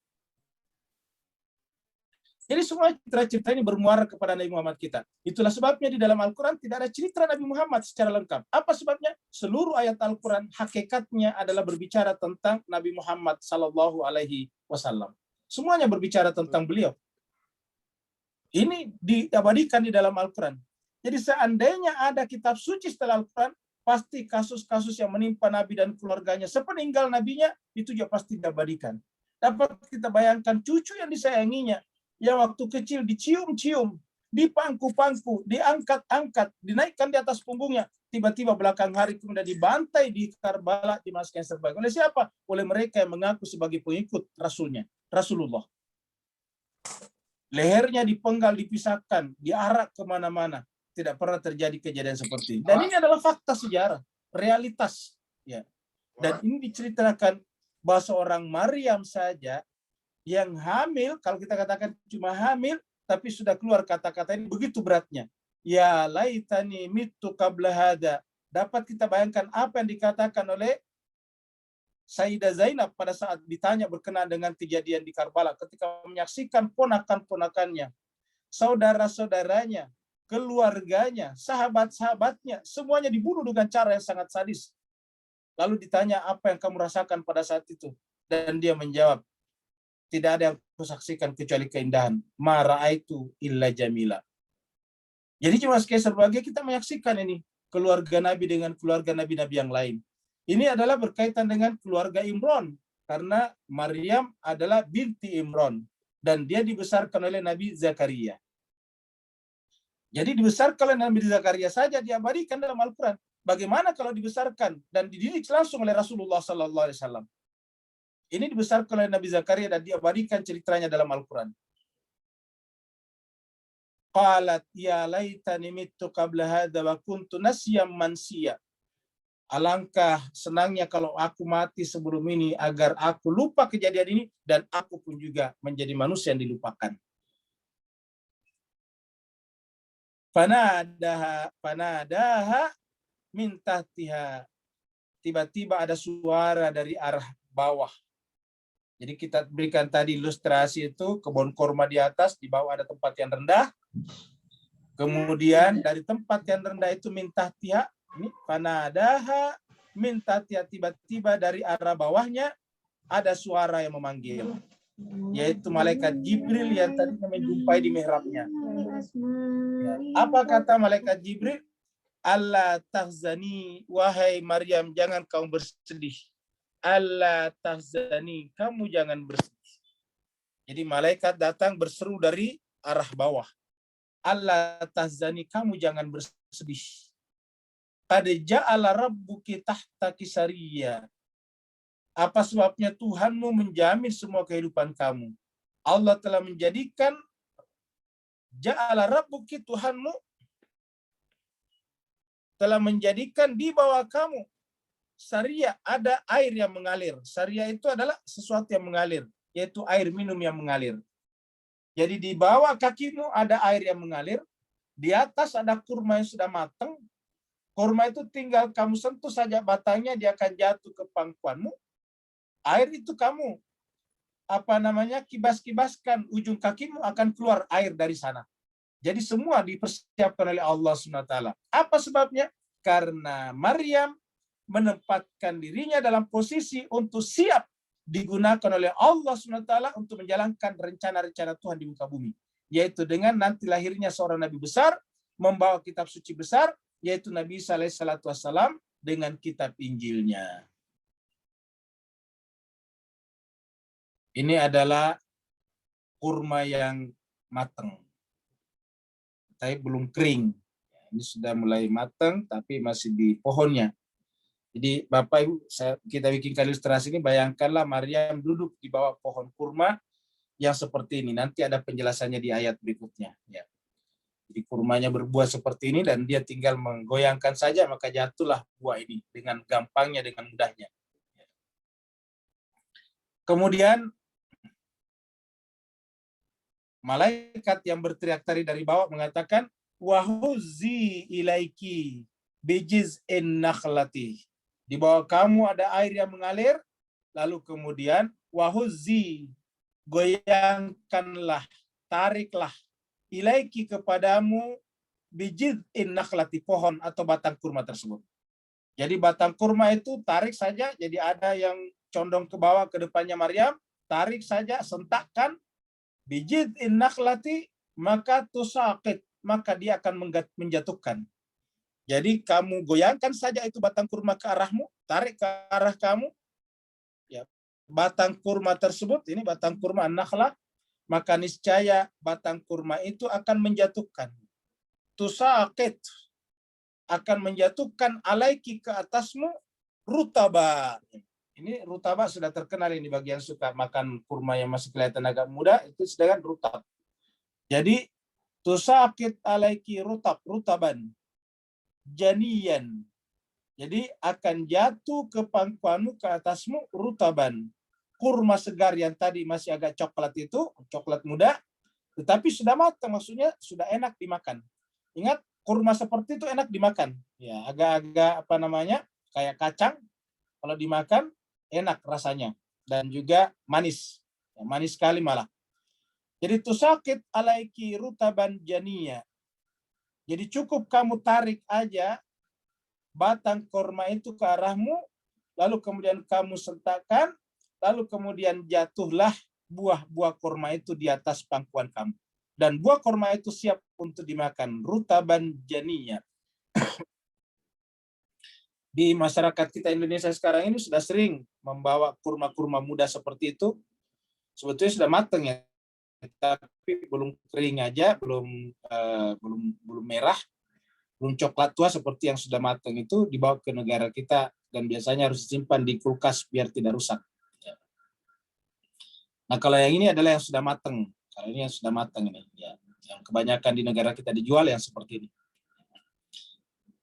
Jadi semua cerita-cerita ini bermuara kepada Nabi Muhammad kita. Itulah sebabnya di dalam Al-Quran tidak ada cerita Nabi Muhammad secara lengkap. Apa sebabnya? Seluruh ayat Al-Quran hakikatnya adalah berbicara tentang Nabi Muhammad Sallallahu Alaihi Wasallam. Semuanya berbicara tentang beliau. Ini diabadikan di dalam Al-Quran. Jadi seandainya ada kitab suci setelah Al-Quran, pasti kasus-kasus yang menimpa Nabi dan keluarganya sepeninggal Nabinya, itu juga pasti diabadikan. Dapat kita bayangkan cucu yang disayanginya, yang waktu kecil dicium-cium, dipangku-pangku, diangkat-angkat, dinaikkan di atas punggungnya, tiba-tiba belakang hari kemudian dibantai di Karbala, dimasukkan sebagai oleh siapa? Oleh mereka yang mengaku sebagai pengikut Rasulullah. Lehernya dipenggal, dipisahkan, diarak kemana-mana. Tidak pernah terjadi kejadian seperti ini. Dan ini adalah fakta sejarah, realitas. Ya. Dan ini diceritakan bahwa seorang Maryam saja yang hamil, kalau kita katakan cuma hamil, tapi sudah keluar kata-kata ini, begitu beratnya. Ya laitani mittu qabla hada. Dapat kita bayangkan apa yang dikatakan oleh Sayyidah Zainab pada saat ditanya berkenaan dengan kejadian di Karbala, ketika menyaksikan ponakan-ponakannya, saudara-saudaranya, keluarganya, sahabat-sahabatnya, semuanya dibunuh dengan cara yang sangat sadis. Lalu ditanya, apa yang kamu rasakan pada saat itu? Dan dia menjawab, tidak ada yang kusaksikan kecuali keindahan. Ma ra'aitu illa jamila. Jadi cuma sebagai kita menyaksikan ini keluarga Nabi dengan keluarga Nabi-Nabi yang lain. Ini adalah berkaitan dengan keluarga Imran, karena Maryam adalah binti Imran dan dia dibesarkan oleh Nabi Zakaria. Jadi dibesarkan oleh Nabi Zakaria saja diabadikan dalam Al-Quran. Bagaimana kalau dibesarkan dan dididik langsung oleh Rasulullah SAW? Ini dibesarkan oleh Nabi Zakaria dan diabadikan ceritanya dalam Al-Quran. Qalat ya laitani mittu qabla hadza wa kuntu nasyam mansiya. Alangkah senangnya kalau aku mati sebelum ini agar aku lupa kejadian ini dan aku pun juga menjadi manusia yang dilupakan. Fanadaha min tahtiha. Tiba-tiba ada suara dari arah bawah. Jadi kita berikan tadi ilustrasi itu kebun kurma di atas, di bawah ada tempat yang rendah. Kemudian dari tempat yang rendah itu min tahtiha, ini fanadaha min tahtiha, tiba-tiba dari arah bawahnya ada suara yang memanggil, yaitu malaikat Jibril yang tadi menjumpai di mihrabnya. Ya. Apa kata malaikat Jibril? Allah tahzani, wahai Maryam, jangan kamu bersedih. Allah tahzani, kamu jangan bersedih. Jadi malaikat datang berseru dari arah bawah. Allah tahzani, kamu jangan bersedih. Qad ja'ala rabbuki tahtaki sariyya. Apa sebabnya Tuhanmu menjamin semua kehidupan kamu? Allah telah menjadikan ja'ala rabbuki, Tuhanmu telah menjadikan di bawah kamu Saria, ada air yang mengalir. Saria itu adalah sesuatu yang mengalir, yaitu air minum yang mengalir. Jadi di bawah kakimu ada air yang mengalir, di atas ada kurma yang sudah matang. Kurma itu tinggal kamu sentuh saja batangnya, dia akan jatuh ke pangkuanmu. Air itu kamu kibas-kibaskan, ujung kakimu akan keluar air dari sana. Jadi semua dipersiapkan oleh Allah SWT. Apa sebabnya? Karena Maryam menempatkan dirinya dalam posisi untuk siap digunakan oleh Allah SWT untuk menjalankan rencana-rencana Tuhan di muka bumi. Yaitu dengan nanti lahirnya seorang Nabi besar, membawa kitab suci besar, yaitu Nabi Isa alaihissalam dengan kitab Injilnya. Ini adalah kurma yang matang, tapi belum kering. Ini sudah mulai matang, tapi masih di pohonnya. Jadi Bapak Ibu, kita bikinkan ilustrasi ini, bayangkanlah Maryam duduk di bawah pohon kurma yang seperti ini. Nanti ada penjelasannya di ayat berikutnya. Ya. Jadi kurmanya berbuah seperti ini dan dia tinggal menggoyangkan saja, maka jatuhlah buah ini dengan gampangnya, dengan mudahnya. Kemudian malaikat yang berteriak tadi dari bawah mengatakan, wahuzzi ilaiki bijiz'in nakhlati. Di bawah kamu ada air yang mengalir, lalu kemudian wahuzzi, goyangkanlah, tariklah, ilaiki kepadamu bijiz'in nakhlati, pohon atau batang kurma tersebut. Jadi batang kurma itu tarik saja, jadi ada yang condong ke bawah ke depannya Maryam, tarik saja, sentakkan, bijiz'in nakhlati, maka tusaqit, maka dia akan menjatuhkan. Jadi kamu goyangkan saja itu batang kurma ke arahmu, tarik ke arah kamu, ya, batang kurma tersebut, ini batang kurma an-nakhlah, maka niscaya batang kurma itu akan menjatuhkan. Tusaqit, akan menjatuhkan alaiki, ke atasmu, rutaba. Ini rutaba sudah terkenal ini bagi yang suka makan kurma yang masih kelihatan agak muda, itu sedangkan rutab. Jadi tusaqit alaiki rutaban janiyan. Jadi akan jatuh ke pangkuanmu, ke atasmu, rutaban. Kurma segar yang tadi masih agak coklat itu, coklat muda, tetapi sudah matang, maksudnya sudah enak dimakan. Ingat, kurma seperti itu enak dimakan. Ya, agak-agak kayak kacang. Kalau dimakan enak rasanya dan juga manis. Ya, manis sekali malah. Jadi tusaqit alaiki rutaban janiya. Jadi cukup kamu tarik aja batang kurma itu ke arahmu, lalu kemudian kamu sentakkan, lalu kemudian jatuhlah buah-buah kurma itu di atas pangkuan kamu. Dan buah kurma itu siap untuk dimakan, rutaban janinya. Di masyarakat kita Indonesia sekarang ini sudah sering membawa kurma-kurma muda seperti itu. Sebetulnya sudah matang ya, tapi belum kering aja, belum merah, belum coklat tua seperti yang sudah matang itu dibawa ke negara kita dan biasanya harus disimpan di kulkas biar tidak rusak. Nah, kalau yang ini adalah yang sudah matang. Kalau ini yang sudah matang ini, ya, yang kebanyakan di negara kita dijual yang seperti ini.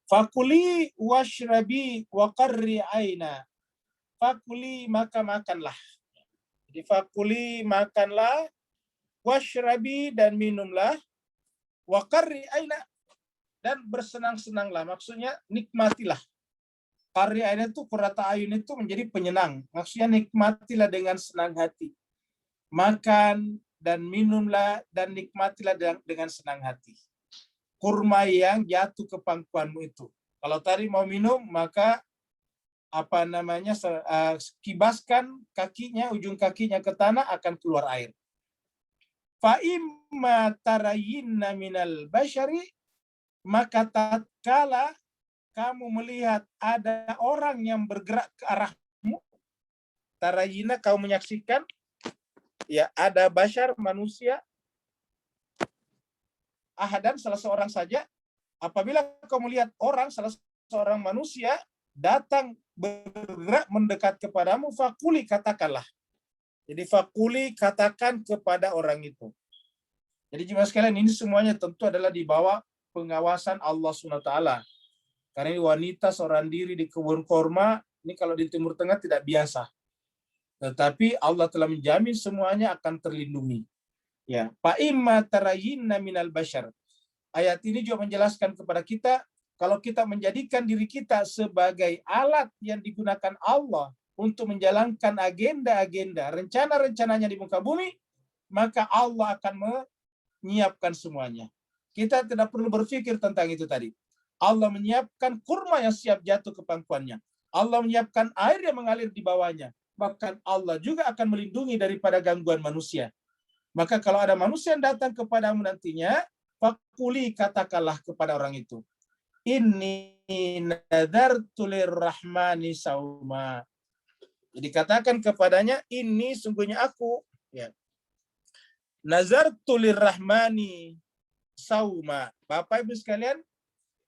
Fakuli washrabi wa qarri aina. Fakuli maka makanlah. Jadi fakuli makanlah, washrabi dan minumlah, wa qarri aina dan bersenang-senanglah. Maksudnya nikmatilah. Qarri aina itu qurrata ayun itu menjadi penyenang. Maksudnya nikmatilah dengan senang hati. Makan dan minumlah dan nikmatilah dengan senang hati. Kurma yang jatuh ke pangkuanmu itu. Kalau tadi mau minum, maka kibaskan kakinya, ujung kakinya ke tanah, akan keluar air. Fa imma tarayinna minal bashari, maka tatkala kamu melihat ada orang yang bergerak ke arahmu, tarayinna kau menyaksikan, ya ada bashar manusia, ahadan salah seorang saja. Apabila kau melihat orang, salah seorang manusia datang bergerak mendekat kepadamu, fakuli katakanlah. Jadi fakuli katakan kepada orang itu. Jadi jemaah sekalian, ini semuanya tentu adalah di bawah pengawasan Allah SWT. Karena ini wanita seorang diri di kebun korma, ini kalau di Timur Tengah tidak biasa. Tetapi Allah telah menjamin semuanya akan terlindungi. Ya, fa imma tarayinna minal bashar. Ayat ini juga menjelaskan kepada kita, kalau kita menjadikan diri kita sebagai alat yang digunakan Allah untuk menjalankan agenda-agenda, rencana-rencananya di muka bumi, maka Allah akan menyiapkan semuanya. Kita tidak perlu berpikir tentang itu tadi. Allah menyiapkan kurma yang siap jatuh ke pangkuannya. Allah menyiapkan air yang mengalir di bawahnya. Bahkan Allah juga akan melindungi daripada gangguan manusia. Maka kalau ada manusia yang datang kepadamu nantinya, fakuli katakanlah kepada orang itu, inni nadartu lirrahmani sauma. Jadi katakan kepadanya, ini sungguhnya aku, ya, nazartu lirrahmani sauma. Bapak Ibu sekalian,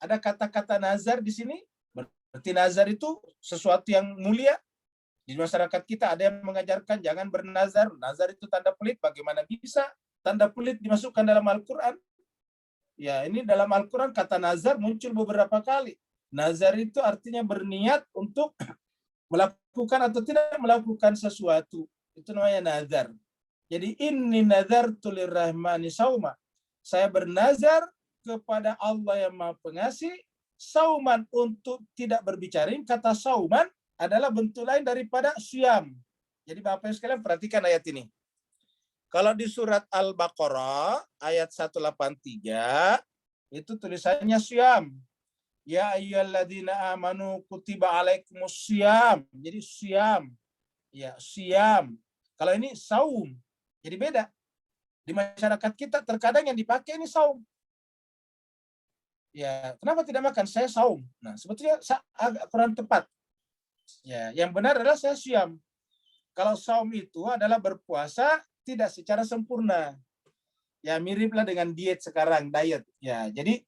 ada kata-kata nazar di sini. Berarti nazar itu sesuatu yang mulia. Di masyarakat kita ada yang mengajarkan jangan bernazar. Nazar itu tanda pelit. Bagaimana bisa tanda pelit dimasukkan dalam Al-Quran? Ya, ini dalam Al-Quran kata nazar muncul beberapa kali. Nazar itu artinya berniat untuk melakukan atau tidak melakukan sesuatu. Itu namanya nazar. Jadi inni nazartu lirrahmani sauma. Saya bernazar kepada Allah yang Maha Pengasih, sauman untuk tidak berbicara. Kata sauman adalah bentuk lain daripada syam. Jadi Bapak Ibu sekalian perhatikan ayat ini. Kalau di surat Al-Baqarah ayat 183 itu tulisannya syam. Ya ayyuhalladzina amanu kutiba alaikumus syam. Jadi syam. Ya, syam. Kalau ini saum. Jadi beda. Di masyarakat kita terkadang yang dipakai ini saum. Ya, kenapa tidak makan? Saya saum. Nah, sebetulnya agak kurang tepat. Ya, yang benar adalah saya syam. Kalau saum itu adalah berpuasa tidak secara sempurna. Ya, miriplah dengan diet sekarang, diet. Ya, jadi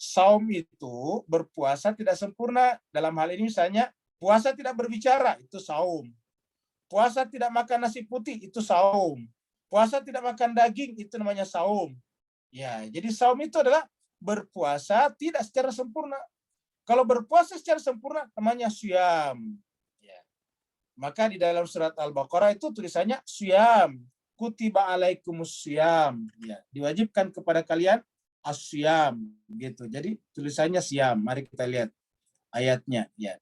saum itu berpuasa tidak sempurna. Dalam hal ini misalnya puasa tidak berbicara, itu saum. Puasa tidak makan nasi putih, itu saum. Puasa tidak makan daging, itu namanya saum. Ya, jadi saum itu adalah berpuasa tidak secara sempurna. Kalau berpuasa secara sempurna namanya syam. Ya. Maka di dalam surat Al-Baqarah itu tulisannya syam. Kutiba alaikumus syam. Ya, diwajibkan kepada kalian asyam gitu. Jadi tulisannya syam. Mari kita lihat ayatnya ya.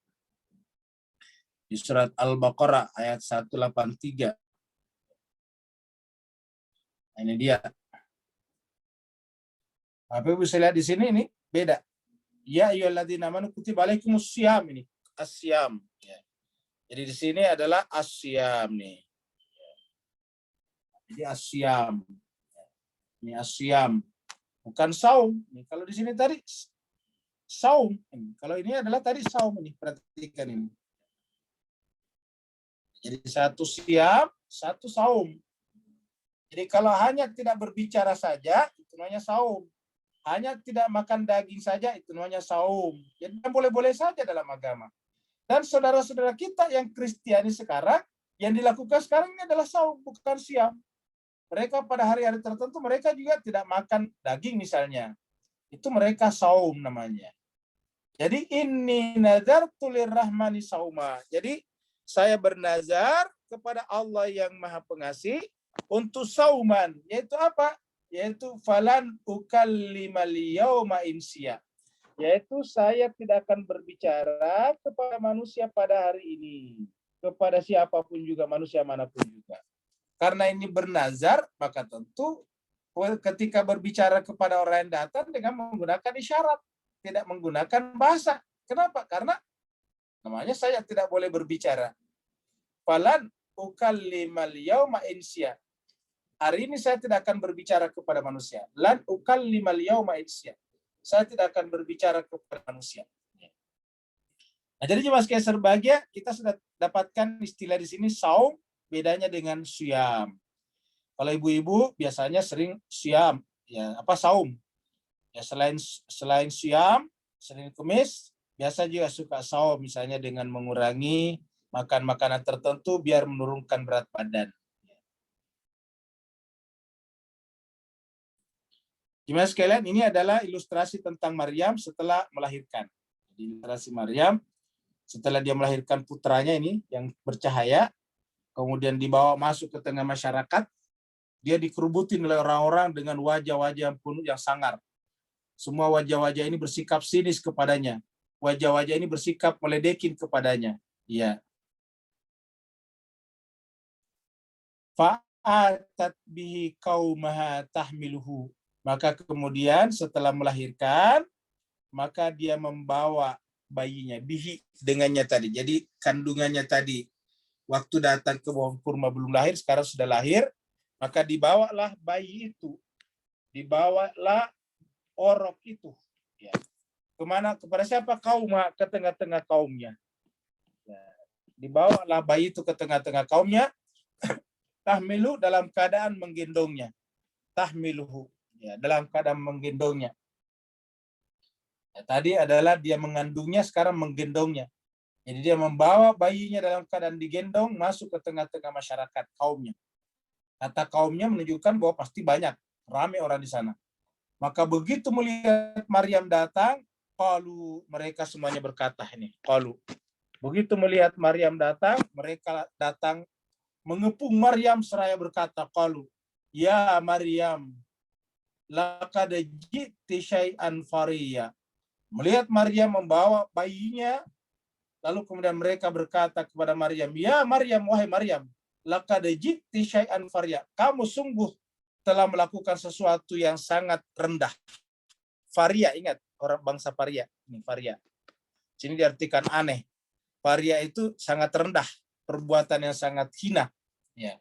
Di surat Al-Baqarah ayat 183. Nah, ini dia. Apa bisa lihat di sini ini beda. Ya ayyuhalladzina amanu kutiba alaikumus syiyam ini. Asyam. Ya. Jadi di sini adalah asyam nih. Jadi asyam. Ini asyam. Bukan saum. Nih, kalau di sini tadi saum. Kalau ini adalah tadi saum ini. Perhatikan ini. Jadi satu siam, satu saum. Jadi kalau hanya tidak berbicara saja, itu namanya saum. Hanya tidak makan daging saja, itu namanya saum. Jadi boleh-boleh saja dalam agama. Dan saudara-saudara kita yang Kristiani sekarang, yang dilakukan sekarang ini adalah saum, bukan siam. Mereka pada hari-hari tertentu, mereka juga tidak makan daging misalnya. Itu mereka saum namanya. Jadi ini nazartu lirrahmani sauma. Jadi saya bernazar kepada Allah yang Maha Pengasih untuk sauman, yaitu apa? Yaitu falan ukallimal yauma insiya. Yaitu saya tidak akan berbicara kepada manusia pada hari ini, kepada siapapun juga, manusia manapun juga. Karena ini bernazar, maka tentu ketika berbicara kepada orang yang datang dengan menggunakan isyarat, tidak menggunakan bahasa. Kenapa? Karena namanya saya tidak boleh berbicara. Falan ukallimal yauma insiya. Hari ini saya tidak akan berbicara kepada manusia. Lan ukallimal yauma insiya. Saya tidak akan berbicara kepada manusia. Nah, jadi jemaah sekalian berbahagia, kita sudah dapatkan istilah di sini saum, bedanya dengan syam. Kalau ibu-ibu biasanya sering syam, ya apa saum. Ya selain syam, Senin Kamis, biasa juga suka saum, misalnya dengan mengurangi makan makanan tertentu biar menurunkan berat badan. Gimana sekalian, ini adalah ilustrasi tentang Maryam setelah melahirkan. Ilustrasi Maryam setelah dia melahirkan putranya ini yang bercahaya, kemudian dibawa masuk ke tengah masyarakat, dia dikerubutin oleh orang-orang dengan wajah-wajah yang sangar. Semua wajah-wajah ini bersikap sinis kepadanya. Wajah-wajah ini bersikap meledekin kepadanya. Ya. Fa'atat bihi qaumaha tahmiluhu. Maka kemudian setelah melahirkan, maka dia membawa bayinya, bihi dengannya tadi. Jadi kandungannya tadi, waktu datang ke pohon kurma belum lahir, sekarang sudah lahir, maka dibawalah bayi itu, dibawalah orok itu. Ya. Kemana? Kepada siapa? Kaumah, ke tengah-tengah kaumnya. Ya. Dibawalah bayi itu ke tengah-tengah kaumnya, tahmilu dalam keadaan menggendongnya. Tahmiluhu. Ya, dalam keadaan menggendongnya. Ya, tadi adalah dia mengandungnya, sekarang menggendongnya. Jadi dia membawa bayinya dalam keadaan digendong masuk ke tengah-tengah masyarakat kaumnya. Kata kaumnya menunjukkan bahwa pasti banyak, ramai orang di sana. Maka begitu melihat Maryam datang, mereka semuanya berkata ini, begitu melihat Maryam datang, mereka datang mengepung Maryam seraya berkata, ya Maryam, laqad ji'ti syai'an fariya. Melihat Maryam membawa bayinya, lalu kemudian mereka berkata kepada Maryam, ya Maryam, wahai Maryam, laqad ji'ti syai'an fariya. Kamu sungguh telah melakukan sesuatu yang sangat rendah. Faria, ingat orang bangsa Paria. Ini Faria. Sini diartikan aneh. Faria itu sangat rendah, perbuatan yang sangat hina. Ya.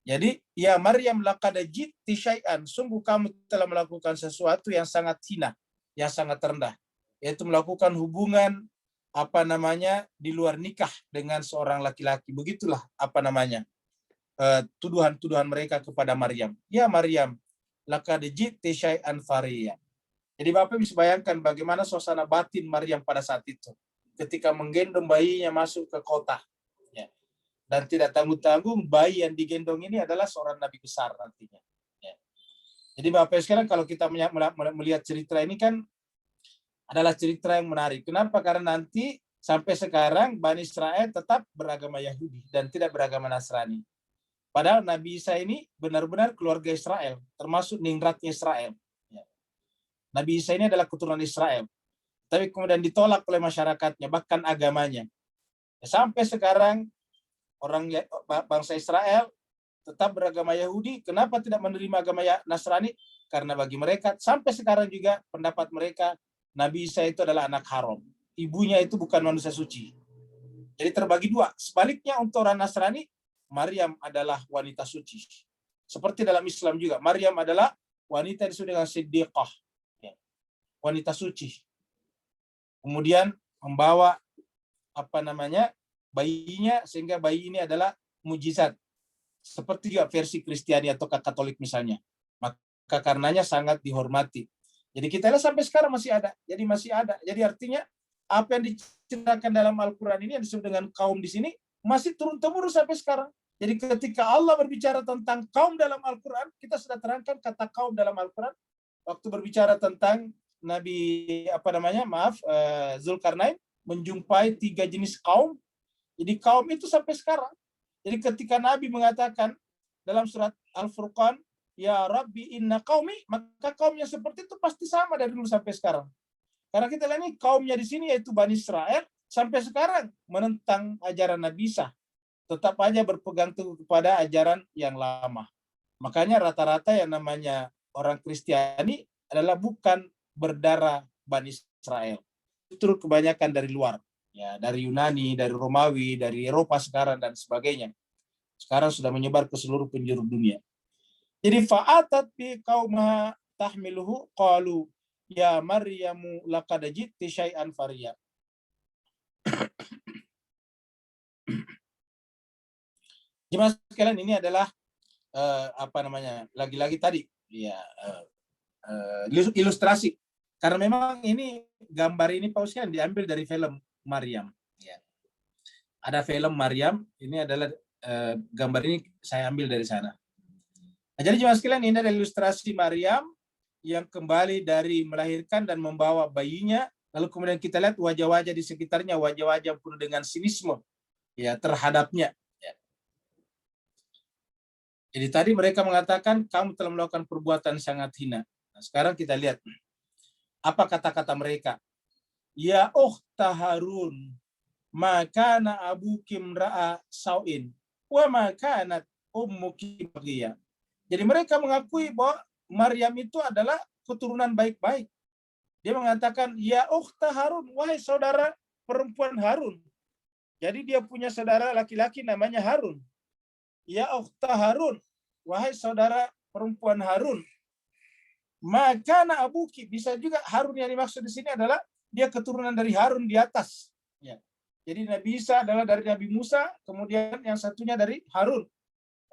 Jadi, ya Maryam laqad ji'ti syai'an, sungguh kamu telah melakukan sesuatu yang sangat hina, yang sangat rendah, yaitu melakukan hubungan di luar nikah dengan seorang laki-laki. Begitulah tuduhan-tuduhan mereka kepada Maryam. Ya Maryam, laqad ji'ti syai'an fariya. Jadi Bapak bisa bayangkan bagaimana suasana batin Maryam pada saat itu, ketika menggendong bayinya masuk ke kota. Dan tidak tanggung-tanggung, bayi yang digendong ini adalah seorang nabi besar nantinya. Ya. Jadi Bapak sekarang kalau kita melihat cerita ini kan adalah cerita yang menarik. Kenapa? Karena nanti sampai sekarang Bani Israel tetap beragama Yahudi dan tidak beragama Nasrani. Padahal Nabi Isa ini benar-benar keluarga Israel, termasuk ningratnya Israel. Ya. Nabi Isa ini adalah keturunan Israel. Tapi kemudian ditolak oleh masyarakatnya, bahkan agamanya. Ya, sampai sekarang orang bangsa Israel tetap beragama Yahudi. Kenapa tidak menerima agama Nasrani? Karena bagi mereka, sampai sekarang juga pendapat mereka, Nabi Isa itu adalah anak haram. Ibunya itu bukan manusia suci. Jadi terbagi dua. Sebaliknya untuk orang Nasrani, Maryam adalah wanita suci. Seperti dalam Islam juga, Maryam adalah wanita yang disebut dengan siddiqah, ya, wanita suci. Kemudian membawa bayinya, sehingga bayi ini adalah mujizat. Seperti juga versi Kristiani atau Katolik misalnya. Maka karenanya sangat dihormati. Jadi kita lihat sampai sekarang masih ada. Jadi artinya apa yang diceritakan dalam Al-Quran ini yang disebut dengan kaum di sini masih turun-temurun sampai sekarang. Jadi ketika Allah berbicara tentang kaum dalam Al-Quran, kita sudah terangkan kata kaum dalam Al-Quran. Waktu berbicara tentang Nabi Zulkarnain menjumpai 3 jenis kaum. Jadi kaum itu sampai sekarang. Jadi ketika Nabi mengatakan dalam surat Al-Furqan, ya Rabbi inna qaumi, maka kaumnya seperti itu pasti sama dari dulu sampai sekarang. Karena kita lihat ini kaumnya di sini yaitu Bani Israel sampai sekarang menentang ajaran Nabi Isa. Tetap aja berpegang teguh kepada ajaran yang lama. Makanya rata-rata yang namanya orang Kristiani adalah bukan berdarah Bani Israel. Justru kebanyakan dari luar. Ya, dari Yunani, dari Romawi, dari Eropa sekarang dan sebagainya. Sekarang sudah menyebar ke seluruh penjuru dunia. Jadi fa'atat bi qauma tahmiluhu qalu ya Maryamu laqad ji'ti syai'an fariya. Jemaah sekalian, ini adalah lagi-lagi tadi ya ilustrasi. Karena memang ini gambar ini Pak Usman diambil dari film Maryam. Ya. Ada film Maryam, ini adalah gambar ini saya ambil dari sana. Nah, jadi jemaah sekalian, ini adalah ilustrasi Maryam yang kembali dari melahirkan dan membawa bayinya. Lalu kemudian kita lihat wajah-wajah di sekitarnya, wajah-wajah penuh dengan sinisme ya terhadapnya. Ya. Jadi tadi mereka mengatakan kamu telah melakukan perbuatan sangat hina. Nah, sekarang kita lihat apa kata-kata mereka. Ya ukhta Harun, maka na abuki mra'a sau'in, wa maka na ummuki baghiya. Jadi mereka mengakui bahwa Maryam itu adalah keturunan baik-baik. Dia mengatakan, ya ukhta Harun, wahai saudara perempuan Harun. Jadi dia punya saudara laki-laki namanya Harun. Ya ukhta Harun, wahai saudara perempuan Harun. Maka na abuki, bisa juga Harun yang dimaksud di sini adalah dia keturunan dari Harun di atas. Ya. Jadi Nabi Isa adalah dari Nabi Musa, kemudian yang satunya dari Harun.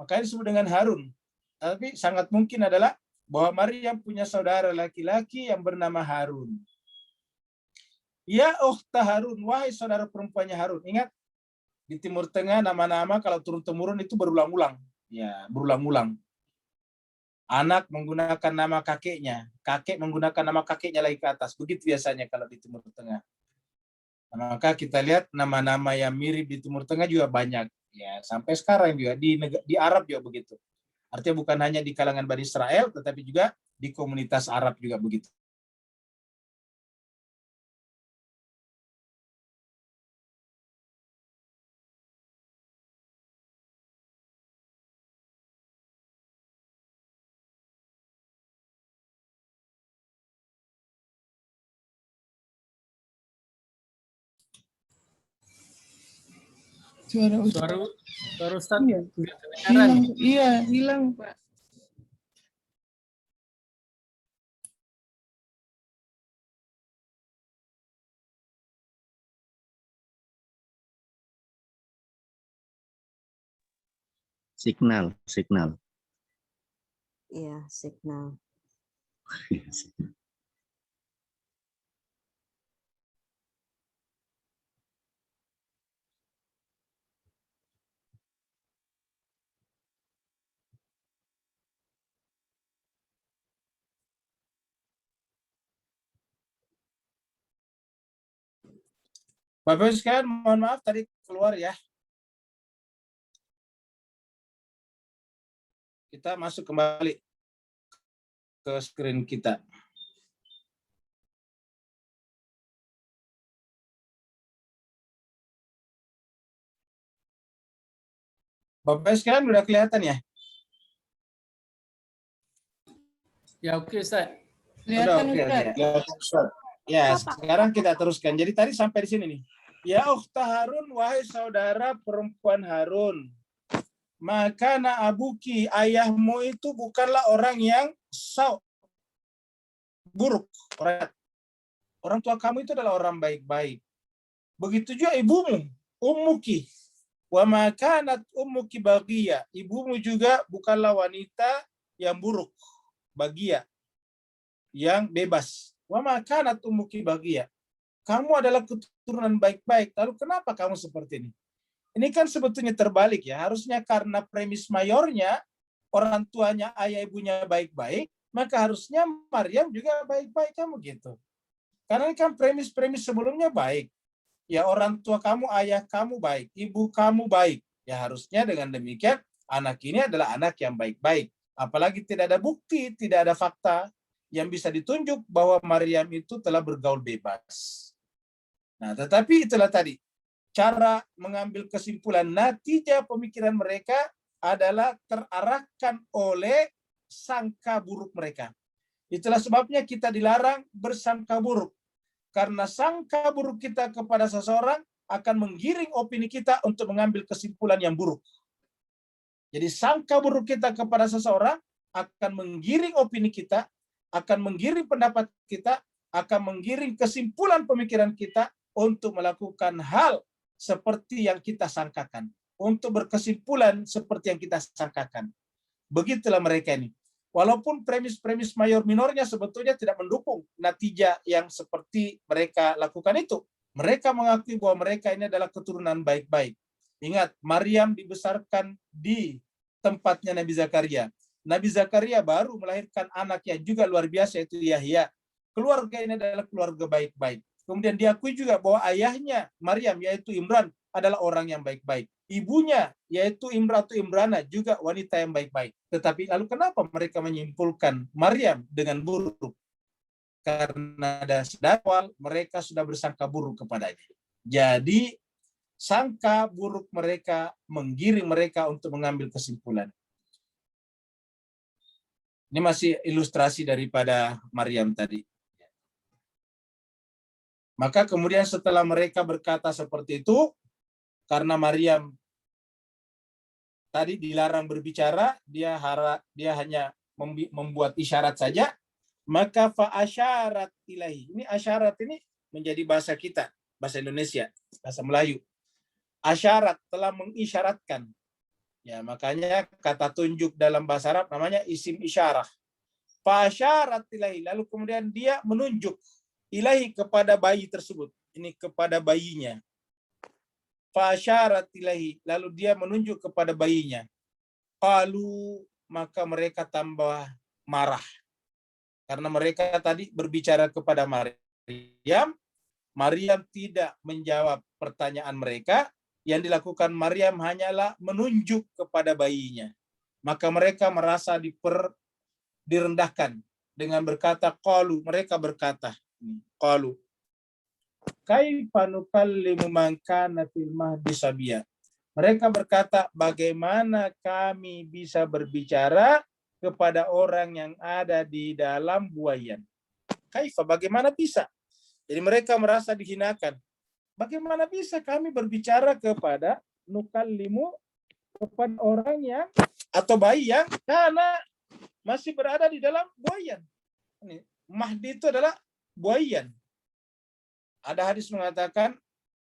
Makanya disebut dengan Harun. Tapi sangat mungkin adalah bahwa Maryam punya saudara laki-laki yang bernama Harun. Ya ukhta Harun, wahai saudara perempuannya Harun. Ingat, di Timur Tengah nama-nama kalau turun-temurun itu berulang-ulang. Ya, berulang-ulang. Anak menggunakan nama kakeknya, kakek menggunakan nama kakeknya lagi ke atas. Begitu biasanya kalau di Timur Tengah. Maka kita lihat nama-nama yang mirip di Timur Tengah juga banyak. Ya, sampai sekarang juga di Arab juga begitu. Artinya bukan hanya di kalangan Bani Israel, tetapi juga di komunitas Arab juga begitu. Suara Ustaz Iya. nggak kedengaran. Hilang, Pak. Signal. Iya, signal. Bapak sekalian, mohon maaf tadi keluar ya. Kita masuk kembali ke screen kita. Bapak sekalian udah kelihatan ya? Ya oke Ustaz. Kelihatan, Udah, oke. Ustaz. Kelihatan, Ustaz. Ya, sekarang kita teruskan. Jadi tadi sampai di sini nih. Ya ukhta Harun, wahai saudara perempuan Harun. Maka abuki, ayahmu itu bukanlah orang yang buruk. Orang tua kamu itu adalah orang baik-baik. Begitu juga ibumu, ummuki. Wa ma kanat ummuki baghiya. Ibumu juga bukanlah wanita yang buruk, bagia, yang bebas. Wa ma kanat ummuki baghiya. Kamu adalah keturunan baik-baik. Lalu kenapa kamu seperti ini? Ini kan sebetulnya terbalik ya. Harusnya karena premis mayornya orang tuanya, ayah ibunya baik-baik, maka harusnya Maryam juga baik-baik kamu gitu. Karena kan premis-premis sebelumnya baik. Ya orang tua kamu, ayah kamu baik, ibu kamu baik. Ya harusnya dengan demikian anak ini adalah anak yang baik-baik. Apalagi tidak ada bukti, tidak ada fakta yang bisa ditunjuk bahwa Maryam itu telah bergaul bebas. Nah, tetapi itulah tadi cara mengambil kesimpulan. Natijah pemikiran mereka adalah terarahkan oleh sangka buruk mereka. Itulah sebabnya kita dilarang bersangka buruk. Karena sangka buruk kita kepada seseorang akan menggiring opini kita untuk mengambil kesimpulan yang buruk. Jadi sangka buruk kita kepada seseorang akan menggiring opini kita, akan menggiring pendapat kita, akan menggiring kesimpulan pemikiran kita untuk melakukan hal seperti yang kita sangkakan. Untuk berkesimpulan seperti yang kita sangkakan. Begitulah mereka ini. Walaupun premis-premis mayor minornya sebetulnya tidak mendukung natijah yang seperti mereka lakukan itu. Mereka mengakui bahwa mereka ini adalah keturunan baik-baik. Ingat, Maryam dibesarkan di tempatnya Nabi Zakaria. Nabi Zakaria baru melahirkan anak yang juga luar biasa, yaitu Yahya. Keluarga ini adalah keluarga baik-baik. Kemudian diakui juga bahwa ayahnya Maryam, yaitu Imran, adalah orang yang baik-baik. Ibunya, yaitu Imrana, juga wanita yang baik-baik. Tetapi lalu kenapa mereka menyimpulkan Maryam dengan buruk? Karena dari awal mereka sudah bersangka buruk kepadanya. Jadi, sangka buruk mereka menggiring mereka untuk mengambil kesimpulan. Ini masih ilustrasi daripada Maryam tadi. Maka kemudian setelah mereka berkata seperti itu, karena Maryam tadi dilarang berbicara, dia hanya membuat isyarat saja, maka fa'asyarat ilahi. Ini asyarat ini menjadi bahasa kita, bahasa Indonesia, bahasa Melayu. Asyarat, telah mengisyaratkan. Ya, makanya kata tunjuk dalam bahasa Arab namanya isim isyarah. Fa'asyarat ilahi, lalu kemudian dia menunjuk ilahi kepada bayi tersebut. Ini kepada bayinya. Fa'asyarat ilahi, lalu dia menunjuk kepada bayinya. Qalu, maka mereka tambah marah. Karena mereka tadi berbicara kepada Maryam, Maryam tidak menjawab pertanyaan mereka, yang dilakukan Maryam hanyalah menunjuk kepada bayinya. Maka mereka merasa direndahkan dengan berkata qalu, mereka berkata, qalu kaifa nukallimu man kana fil mahdi sabiyya. Mereka berkata, bagaimana kami bisa berbicara kepada orang yang ada di dalam buayan? Kaifa, bagaimana bisa? Jadi mereka merasa dihinakan. Bagaimana bisa kami berbicara kepada nukallimu, kepada orang yang atau bayi yang karena masih berada di dalam buayan. Mahdi itu adalah buayan. Ada hadis mengatakan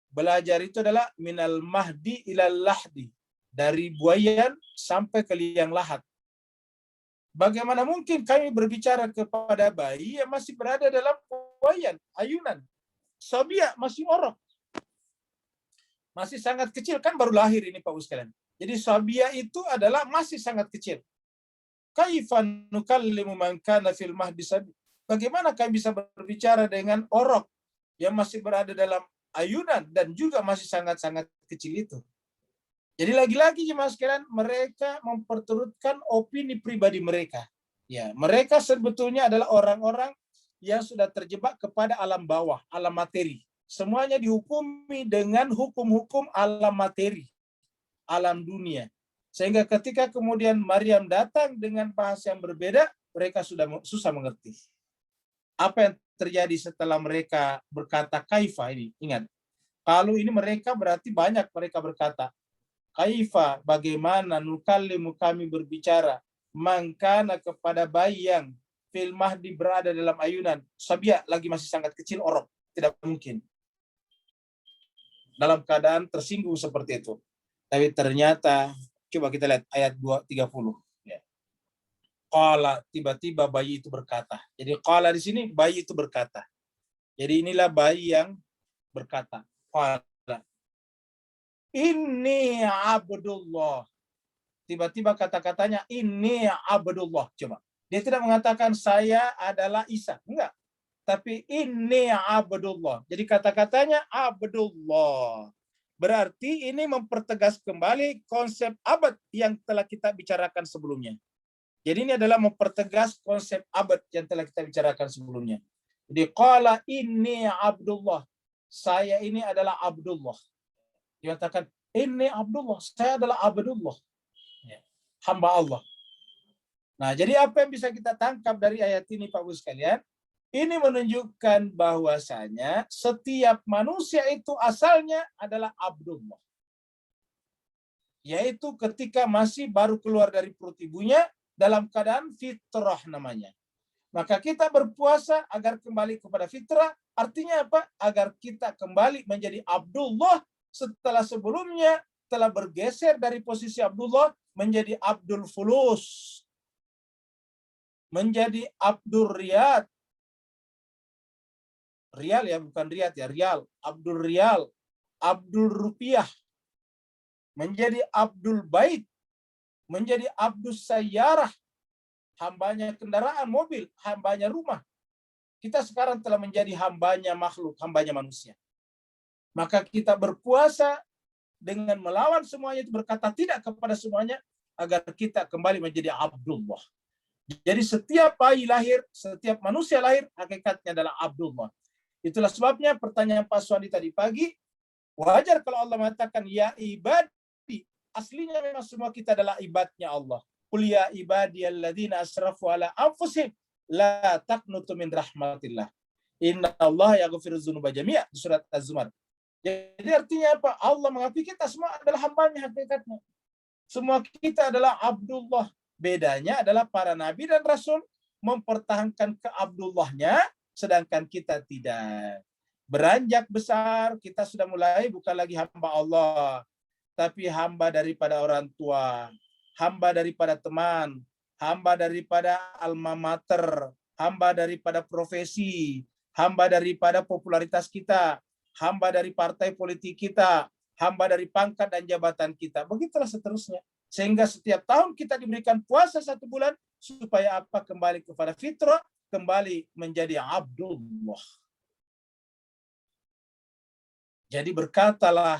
belajar itu adalah minal mahdi ilal lahdi, dari buayan sampai ke liang lahat. Bagaimana mungkin kami berbicara kepada bayi yang masih berada dalam buayan, ayunan, sabia, masih orok, masih sangat kecil, kan baru lahir ini Pak sekalian. Jadi sabia itu adalah masih sangat kecil. Kaifa nukallimu man kana fil mahdi sabia. Bagaimana kami bisa berbicara dengan orok yang masih berada dalam ayunan dan juga masih sangat-sangat kecil itu. Jadi lagi-lagi jemaah sekalian, mereka memperturutkan opini pribadi mereka. Ya, mereka sebetulnya adalah orang-orang yang sudah terjebak kepada alam bawah, alam materi. Semuanya dihukumi dengan hukum-hukum alam materi, alam dunia. Sehingga ketika kemudian Maryam datang dengan bahasa yang berbeda, mereka sudah susah mengerti. Apa yang terjadi setelah mereka berkata kaifa ini? Ingat, Kalau ini mereka berarti banyak mereka berkata, kaifa, bagaimana nukallimu kami berbicara, mangkana kepada bayi yang fil mahdi berada dalam ayunan, sabia lagi masih sangat kecil orok, tidak mungkin. Dalam keadaan tersinggung seperti itu. Tapi ternyata, coba kita lihat ayat 30. Ya. Qala, tiba-tiba bayi itu berkata. Jadi qala di sini bayi itu berkata. Jadi inilah bayi yang berkata. Qala, inni abdullah. Tiba-tiba kata-katanya inni abdullah. Coba. Dia tidak mengatakan saya adalah Isa. Enggak. Tapi inni abdullah. Jadi kata-katanya abdullah. Berarti ini mempertegas kembali konsep abad yang telah kita bicarakan sebelumnya. Jadi ini adalah mempertegas konsep abad yang telah kita bicarakan sebelumnya. Jadi qala inni abdullah. Saya ini adalah Abdullah. Dikatakan inni Abdullah. Saya adalah Abdullah. Ya. Hamba Allah. Nah, jadi apa yang bisa kita tangkap dari ayat ini Pak Bu sekalian? Ini menunjukkan bahwasanya setiap manusia itu asalnya adalah Abdullah. Yaitu ketika masih baru keluar dari perut ibunya dalam keadaan fitrah namanya. Maka kita berpuasa agar kembali kepada fitrah. Artinya apa? Agar kita kembali menjadi Abdullah setelah sebelumnya telah bergeser dari posisi Abdullah menjadi Abdul Fulus. Menjadi Abdul Riyad. Rial ya, bukan Riyad ya, Rial. Abdul Rial. Abdul Rupiah. Menjadi Abdul Bait. Menjadi Abdul Sayyarah. Hambanya kendaraan, mobil. Hambanya rumah. Kita sekarang telah menjadi hambanya makhluk, hambanya manusia. Maka kita berpuasa dengan melawan semuanya itu, berkata tidak kepada semuanya, agar kita kembali menjadi Abdullah. Jadi setiap bayi lahir, setiap manusia lahir, hakikatnya adalah Abdullah. Itulah sebabnya pertanyaan Pak Suwandi tadi pagi, wajar kalau Allah mengatakan, ya ibadi, aslinya memang semua kita adalah ibadnya Allah. Qul ya ibadiyalladzina asrafu ala anfusihim, la taqnutu min rahmatillah. Inna Allah yaghfiru dzunuba jami'a, di surat Az-Zumar. Jadi artinya apa? Allah mengakui kita semua adalah hambanya hakikatnya. Semua kita adalah Abdullah. Bedanya adalah para nabi dan rasul mempertahankan keabdullahnya, sedangkan kita tidak. Beranjak besar, kita sudah mulai bukan lagi hamba Allah, tapi hamba daripada orang tua, hamba daripada teman, hamba daripada alma mater, hamba daripada profesi, hamba daripada popularitas kita, hamba dari partai politik kita, hamba dari pangkat dan jabatan kita. Begitulah seterusnya. Sehingga setiap tahun kita diberikan puasa 1 bulan, supaya apa? Kembali kepada fitrah, kembali menjadi Abdullah. Jadi berkatalah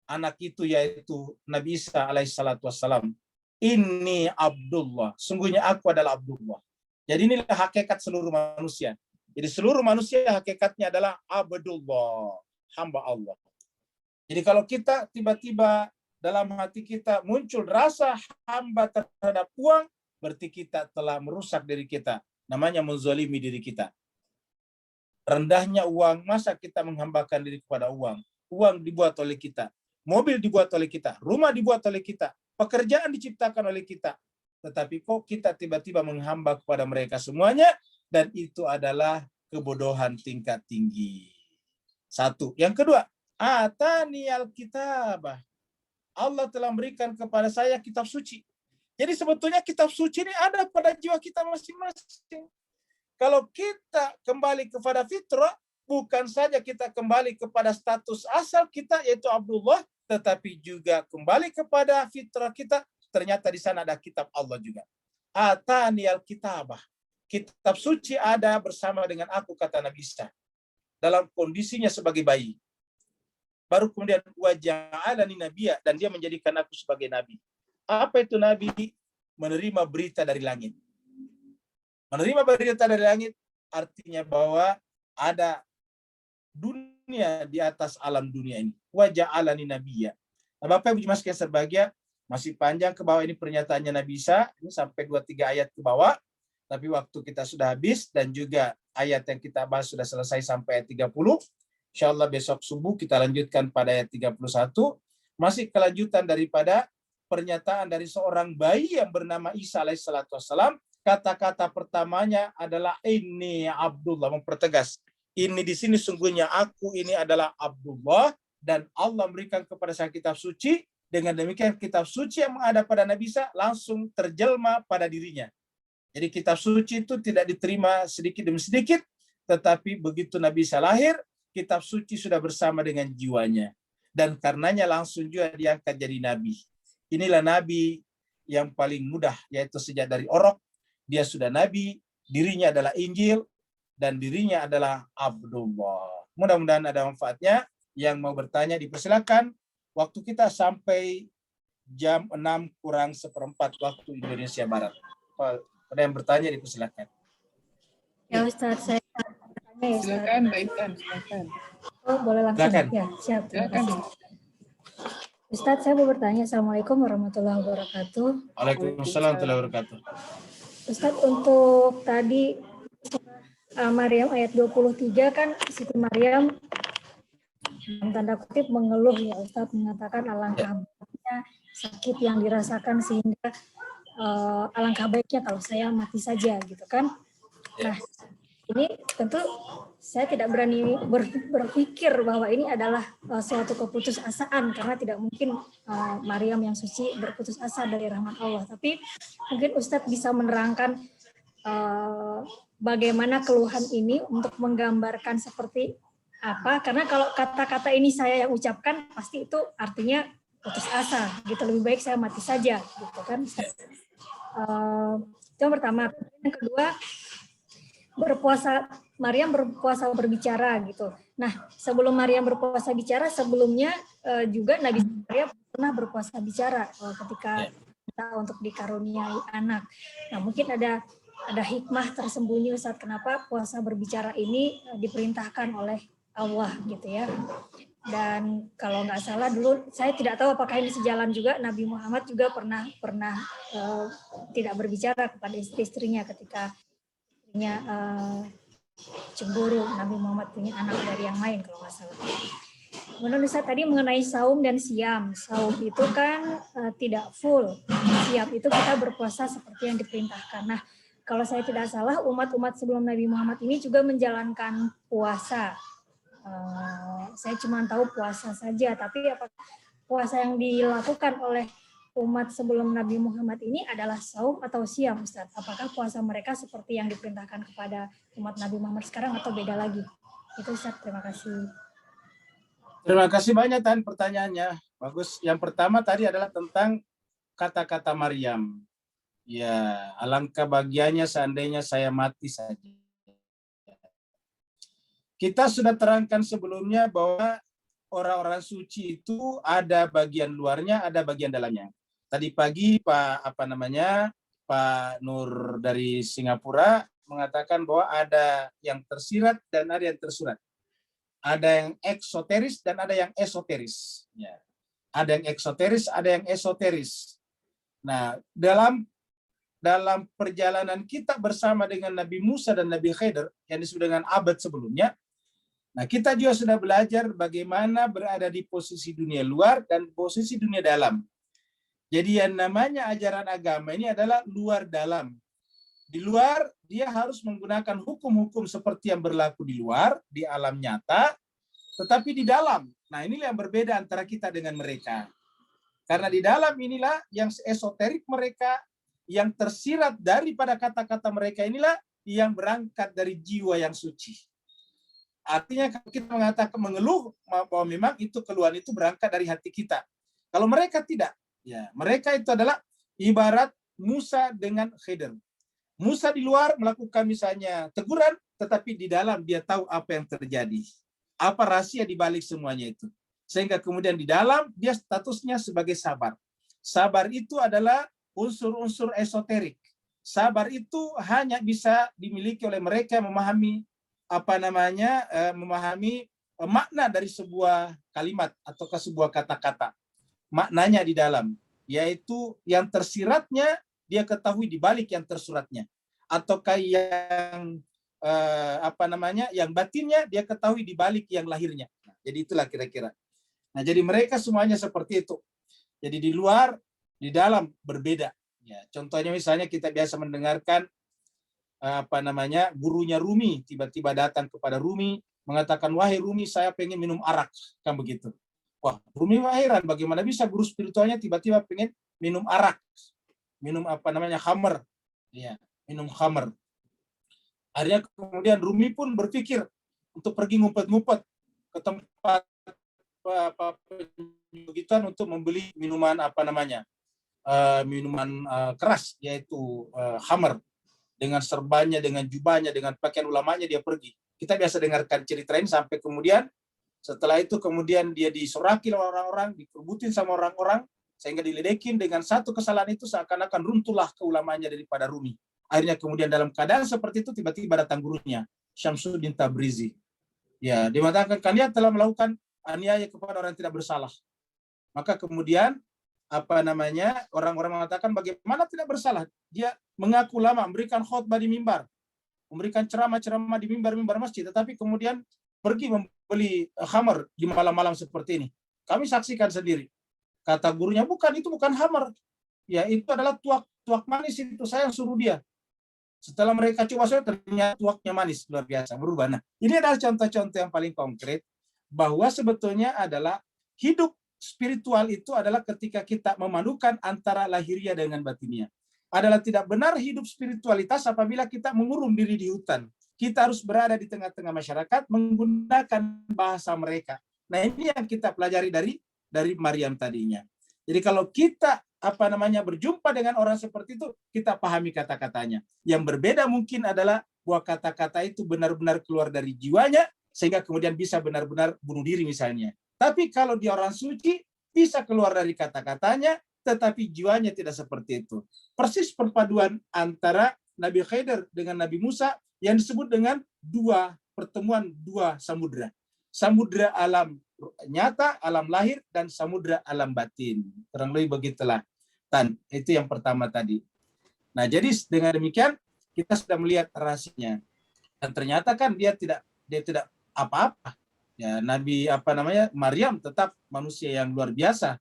anak itu, yaitu Nabi Isa alaihissalatu wassalam, ini Abdullah, sungguhnya aku adalah Abdullah. Jadi inilah hakikat seluruh manusia. Jadi seluruh manusia hakikatnya adalah Abdullah, hamba Allah. Jadi kalau kita tiba-tiba dalam hati kita muncul rasa hamba terhadap uang, berarti kita telah merusak diri kita. Namanya menzalimi diri kita. Rendahnya uang, masa kita menghambakan diri kepada uang? Uang dibuat oleh kita. Mobil dibuat oleh kita. Rumah dibuat oleh kita. Pekerjaan diciptakan oleh kita. Tetapi kok kita tiba-tiba menghamba kepada mereka semuanya, dan itu adalah kebodohan tingkat tinggi. Satu. Yang kedua, ataniyal kitabah. Allah telah memberikan kepada saya kitab suci. Jadi sebetulnya kitab suci ini ada pada jiwa kita masing-masing. Kalau kita kembali kepada fitrah, bukan saja kita kembali kepada status asal kita, yaitu Abdullah, tetapi juga kembali kepada fitrah kita. Ternyata di sana ada kitab Allah juga. Ataniyal kitabah. Kitab suci ada bersama dengan aku, kata Nabi Isa. Dalam kondisinya sebagai bayi. Baru kemudian waja'alani nabiyya, dan dia menjadikan aku sebagai nabi. Apa itu nabi? Menerima berita dari langit. Menerima berita dari langit artinya bahwa ada dunia di atas alam dunia ini. Waja'alani nabiyya. Nah, Bapak Ibu Mas yang berbahagia, masih panjang ke bawah ini pernyataannya Nabi Isa, ini sampai 2-3 ayat ke bawah. Tapi waktu kita sudah habis dan juga ayat yang kita bahas sudah selesai sampai ayat 30. Insyaallah besok subuh kita lanjutkan pada ayat 31. Masih kelanjutan daripada pernyataan dari seorang bayi yang bernama Isa alaihissalatu wassalam. Kata-kata pertamanya adalah ini Abdullah, mempertegas. Ini di sini sungguhnya aku ini adalah Abdullah dan Allah memberikan kepada saya kitab suci. Dengan demikian kitab suci yang ada pada Nabi Isa langsung terjelma pada dirinya. Jadi kitab suci itu tidak diterima sedikit demi sedikit, tetapi begitu Nabi Isa lahir, kitab suci sudah bersama dengan jiwanya. Dan karenanya langsung juga diangkat jadi Nabi. Inilah Nabi yang paling mudah, yaitu sejak dari Orok, dia sudah Nabi, dirinya adalah Injil, dan dirinya adalah Abdullah. Mudah-mudahan ada manfaatnya. Yang mau bertanya dipersilakan. Waktu kita sampai jam 6:04 waktu Indonesia Barat. Ada yang bertanya dipersilakan. Ya Ustaz, saya bertanya ya Ustaz. Silakan, baikkan, silakan. Oh, boleh langsung? Silakan. Ya, siap. Terima Silakan. kasih. Ustaz, saya mau bertanya. Assalamualaikum warahmatullahi wabarakatuh. Waalaikumsalam warahmatullahi wabarakatuh. Ustaz, untuk tadi Maryam ayat 23 kan Siti Maryam dalam tanda kutip mengeluh ya Ustaz, mengatakan alangkah baiknya sakit yang dirasakan sehingga alangkah baiknya kalau saya mati saja gitu kan. Nah, ini tentu saya tidak berani berpikir bahwa ini adalah suatu keputusasaan karena tidak mungkin Maryam yang suci berputus asa dari rahmat Allah. Tapi mungkin Ustadz bisa menerangkan bagaimana keluhan ini untuk menggambarkan seperti apa. Karena kalau kata-kata ini saya yang ucapkan pasti itu artinya putus asa. Gitu, lebih baik saya mati saja gitu kan. Itu yang pertama. Yang kedua, Maryam berpuasa berbicara gitu. Nah, sebelum Maryam berpuasa bicara, sebelumnya juga Nabi Zakaria pernah berpuasa bicara ketika kita untuk dikaruniai anak. Nah, mungkin ada hikmah tersembunyi saat kenapa puasa berbicara ini diperintahkan oleh Allah gitu ya. Dan kalau nggak salah dulu saya tidak tahu apakah ini sejalan juga, Nabi Muhammad juga pernah tidak berbicara kepada istri-istrinya ketika cemburu Nabi Muhammad punya anak dari yang lain kalau nggak salah. Menurut saya tadi mengenai saum dan siam. Saum itu kan tidak full. Siam itu kita berpuasa seperti yang diperintahkan. Nah, kalau saya tidak salah umat-umat sebelum Nabi Muhammad ini juga menjalankan puasa. Saya cuma tahu puasa saja, tapi apakah puasa yang dilakukan oleh umat sebelum Nabi Muhammad ini adalah saum atau siam, Ustaz? Apakah puasa mereka seperti yang diperintahkan kepada umat Nabi Muhammad sekarang atau beda lagi? Itu Ustaz, terima kasih. Terima kasih banyak Tan pertanyaannya. Bagus. Yang pertama tadi adalah tentang kata-kata Maryam. Ya, alangkah bahagianya seandainya saya mati saja. Kita sudah terangkan sebelumnya bahwa orang-orang suci itu ada bagian luarnya, ada bagian dalamnya. Tadi pagi Pak Nur dari Singapura mengatakan bahwa ada yang tersirat dan ada yang tersurat. Ada yang eksoteris dan ada yang esoteris. Ya. Ada yang eksoteris, ada yang esoteris. Nah, dalam perjalanan kita bersama dengan Nabi Musa dan Nabi Khidir yang disebut dengan abad sebelumnya, nah, kita juga sudah belajar bagaimana berada di posisi dunia luar dan posisi dunia dalam. Jadi yang namanya ajaran agama ini adalah luar dalam. Di luar, dia harus menggunakan hukum-hukum seperti yang berlaku di luar, di alam nyata, tetapi di dalam. Nah, inilah yang berbeda antara kita dengan mereka. Karena di dalam inilah yang esoterik mereka, yang tersirat daripada kata-kata mereka inilah yang berangkat dari jiwa yang suci. Artinya kalau kita mengatakan mengeluh, bahwa memang itu keluhan itu berangkat dari hati kita. Kalau mereka tidak, ya mereka itu adalah ibarat Musa dengan Khidir. Musa di luar melakukan misalnya teguran, tetapi di dalam dia tahu apa yang terjadi. Apa rahasia di balik semuanya itu. Sehingga kemudian di dalam dia statusnya sebagai sabar. Sabar itu adalah unsur-unsur esoterik. Sabar itu hanya bisa dimiliki oleh mereka yang memahami memahami makna dari sebuah kalimat atau sebuah kata-kata. Maknanya di dalam, yaitu yang tersiratnya dia ketahui di balik yang tersuratnya. Ataukah yang yang batinnya dia ketahui di balik yang lahirnya. Nah, jadi itulah kira-kira. Nah, jadi mereka semuanya seperti itu. Jadi di luar, di dalam berbeda. Ya, contohnya misalnya kita biasa mendengarkan gurunya Rumi tiba-tiba datang kepada Rumi mengatakan, wahai Rumi, saya pengen minum arak, kan begitu. Wah, Rumi heran bagaimana bisa guru spiritualnya tiba-tiba pengen minum arak, minum khamr, ya, minum khamr. Akhirnya kemudian Rumi pun berpikir untuk pergi ngumpet-ngumpet ke tempat begituan untuk membeli minuman minuman keras, yaitu khamr. Dengan serbannya, dengan jubahnya, dengan pakaian ulamanya dia pergi. Kita biasa dengarkan cerita ini sampai kemudian setelah itu kemudian dia disoraki oleh orang-orang, diperbutin sama orang-orang, sehingga diledekin dengan satu kesalahan itu seakan-akan runtuhlah keulamanya daripada Rumi. Akhirnya kemudian dalam keadaan seperti itu tiba-tiba datang gurunya, Syamsuddin Tabrizi. Ya, dia mengatakan kalian telah melakukan aniaya kepada orang yang tidak bersalah. Maka kemudian orang-orang mengatakan bagaimana tidak bersalah. Dia mengaku lama, memberikan khutbah di mimbar, memberikan ceramah-ceramah di mimbar-mimbar masjid, tetapi kemudian pergi membeli khamar di malam-malam seperti ini. Kami saksikan sendiri. Kata gurunya, itu bukan khamar. Ya, itu adalah tuak manis, itu saya yang suruh dia. Setelah mereka coba, ternyata tuaknya manis, luar biasa, berubah. Nah, ini adalah contoh-contoh yang paling konkret bahwa sebetulnya adalah hidup spiritual itu adalah ketika kita memadukan antara lahiriah dengan batiniah. Adalah tidak benar hidup spiritualitas apabila kita mengurung diri di hutan. Kita harus berada di tengah-tengah masyarakat menggunakan bahasa mereka. Nah, ini yang kita pelajari dari Maryam tadinya. Jadi kalau kita berjumpa dengan orang seperti itu, kita pahami kata-katanya. Yang berbeda mungkin adalah bahwa kata-kata itu benar-benar keluar dari jiwanya sehingga kemudian bisa benar-benar bunuh diri misalnya. Tapi kalau dia orang suci, bisa keluar dari kata-katanya, tetapi jiwanya tidak seperti itu. Persis perpaduan antara Nabi Khidir dengan Nabi Musa yang disebut dengan pertemuan dua samudra. Samudra alam nyata, alam lahir, dan samudra alam batin. Kurang lebih begitulah. Itu yang pertama tadi. Nah, jadi dengan demikian, kita sudah melihat rahasianya. Dan ternyata kan dia tidak apa-apa. Ya, Nabi Maryam tetap manusia yang luar biasa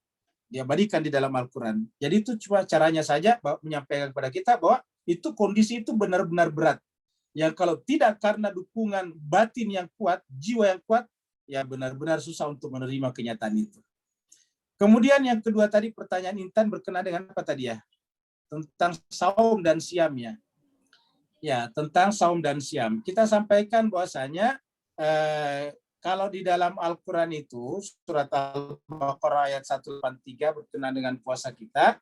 diabadikan di dalam Al-Quran. Jadi itu cuma caranya saja menyampaikan kepada kita bahwa itu kondisi itu benar-benar berat. Yang kalau tidak karena dukungan batin yang kuat, jiwa yang kuat, ya benar-benar susah untuk menerima kenyataan itu. Kemudian yang kedua tadi pertanyaan Intan berkenaan dengan apa tadi ya? Tentang saum dan siamnya. Ya, tentang saum dan siam. Kita sampaikan bahwasanya kalau di dalam Al-Quran itu, surat Al-Baqarah ayat 183 berkenaan dengan puasa kita,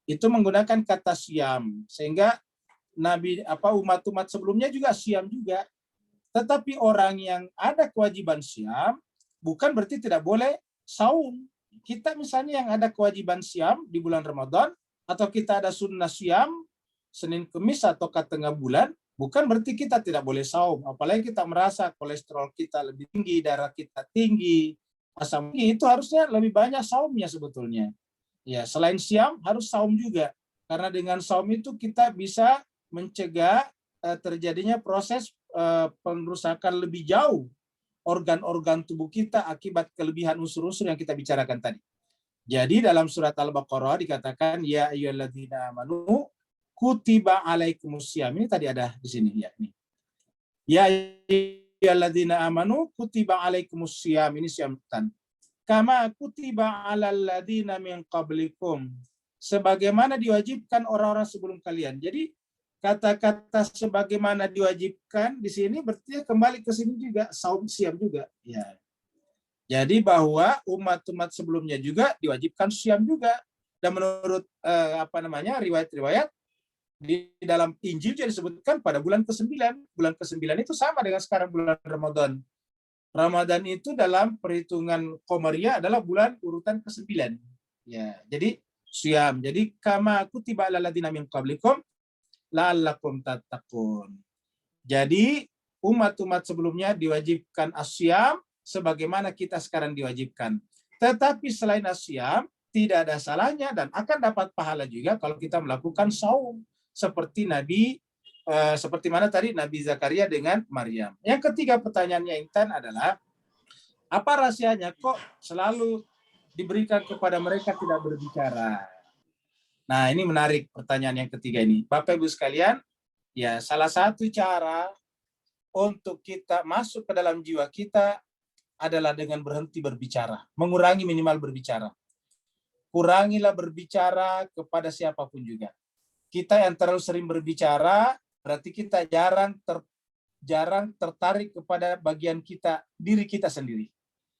itu menggunakan kata siam. Sehingga umat-umat sebelumnya juga siam juga. Tetapi orang yang ada kewajiban siam, bukan berarti tidak boleh saum. Kita misalnya yang ada kewajiban siam di bulan Ramadan, atau kita ada sunnah siam, Senin Kemis atau ke tengah bulan, bukan berarti kita tidak boleh saum. Apalagi kita merasa kolesterol kita lebih tinggi, darah kita tinggi, asam tinggi, itu harusnya lebih banyak saumnya sebetulnya. Ya, selain siam harus saum juga. Karena dengan saum itu kita bisa mencegah terjadinya proses pengerusakan lebih jauh organ-organ tubuh kita akibat kelebihan unsur-unsur yang kita bicarakan tadi. Jadi dalam surat Al-Baqarah dikatakan ya ayyuhalladzina amanu kutiba alaikumusiyam. Ini tadi ada di sini ya. Nih. Ya ayyuhalladzina amanu kutiba alaikumusiyam. Ini siamkan. Kama kutiba alal ladzina min qablikum. Sebagaimana diwajibkan orang-orang sebelum kalian. Jadi kata-kata sebagaimana diwajibkan di sini berarti kembali ke sini juga saum siam juga. Ya. Jadi bahwa umat-umat sebelumnya juga diwajibkan siam juga. Dan menurut riwayat-riwayat di dalam Injil juga disebutkan pada bulan ke-9. Bulan ke-9 itu sama dengan sekarang bulan Ramadan. Ramadan itu dalam perhitungan Qamariyah adalah bulan urutan ke-9. Ya, jadi siam. Jadi kama kutiba alal ladzina min qablikum la'allakum tattaqun. Jadi umat-umat sebelumnya diwajibkan asyam sebagaimana kita sekarang diwajibkan. Tetapi selain asyam tidak ada salahnya dan akan dapat pahala juga kalau kita melakukan saum seperti Nabi seperti mana tadi Nabi Zakaria dengan Maryam. Yang ketiga pertanyaannya Intan adalah, apa rahasianya kok selalu diberikan kepada mereka tidak berbicara? Nah, ini menarik pertanyaan yang ketiga ini. Bapak Ibu sekalian, ya salah satu cara untuk kita masuk ke dalam jiwa kita adalah dengan berhenti berbicara, mengurangi minimal berbicara. Kurangilah berbicara kepada siapapun juga. Kita yang terlalu sering berbicara, berarti kita jarang tertarik kepada bagian kita, diri kita sendiri.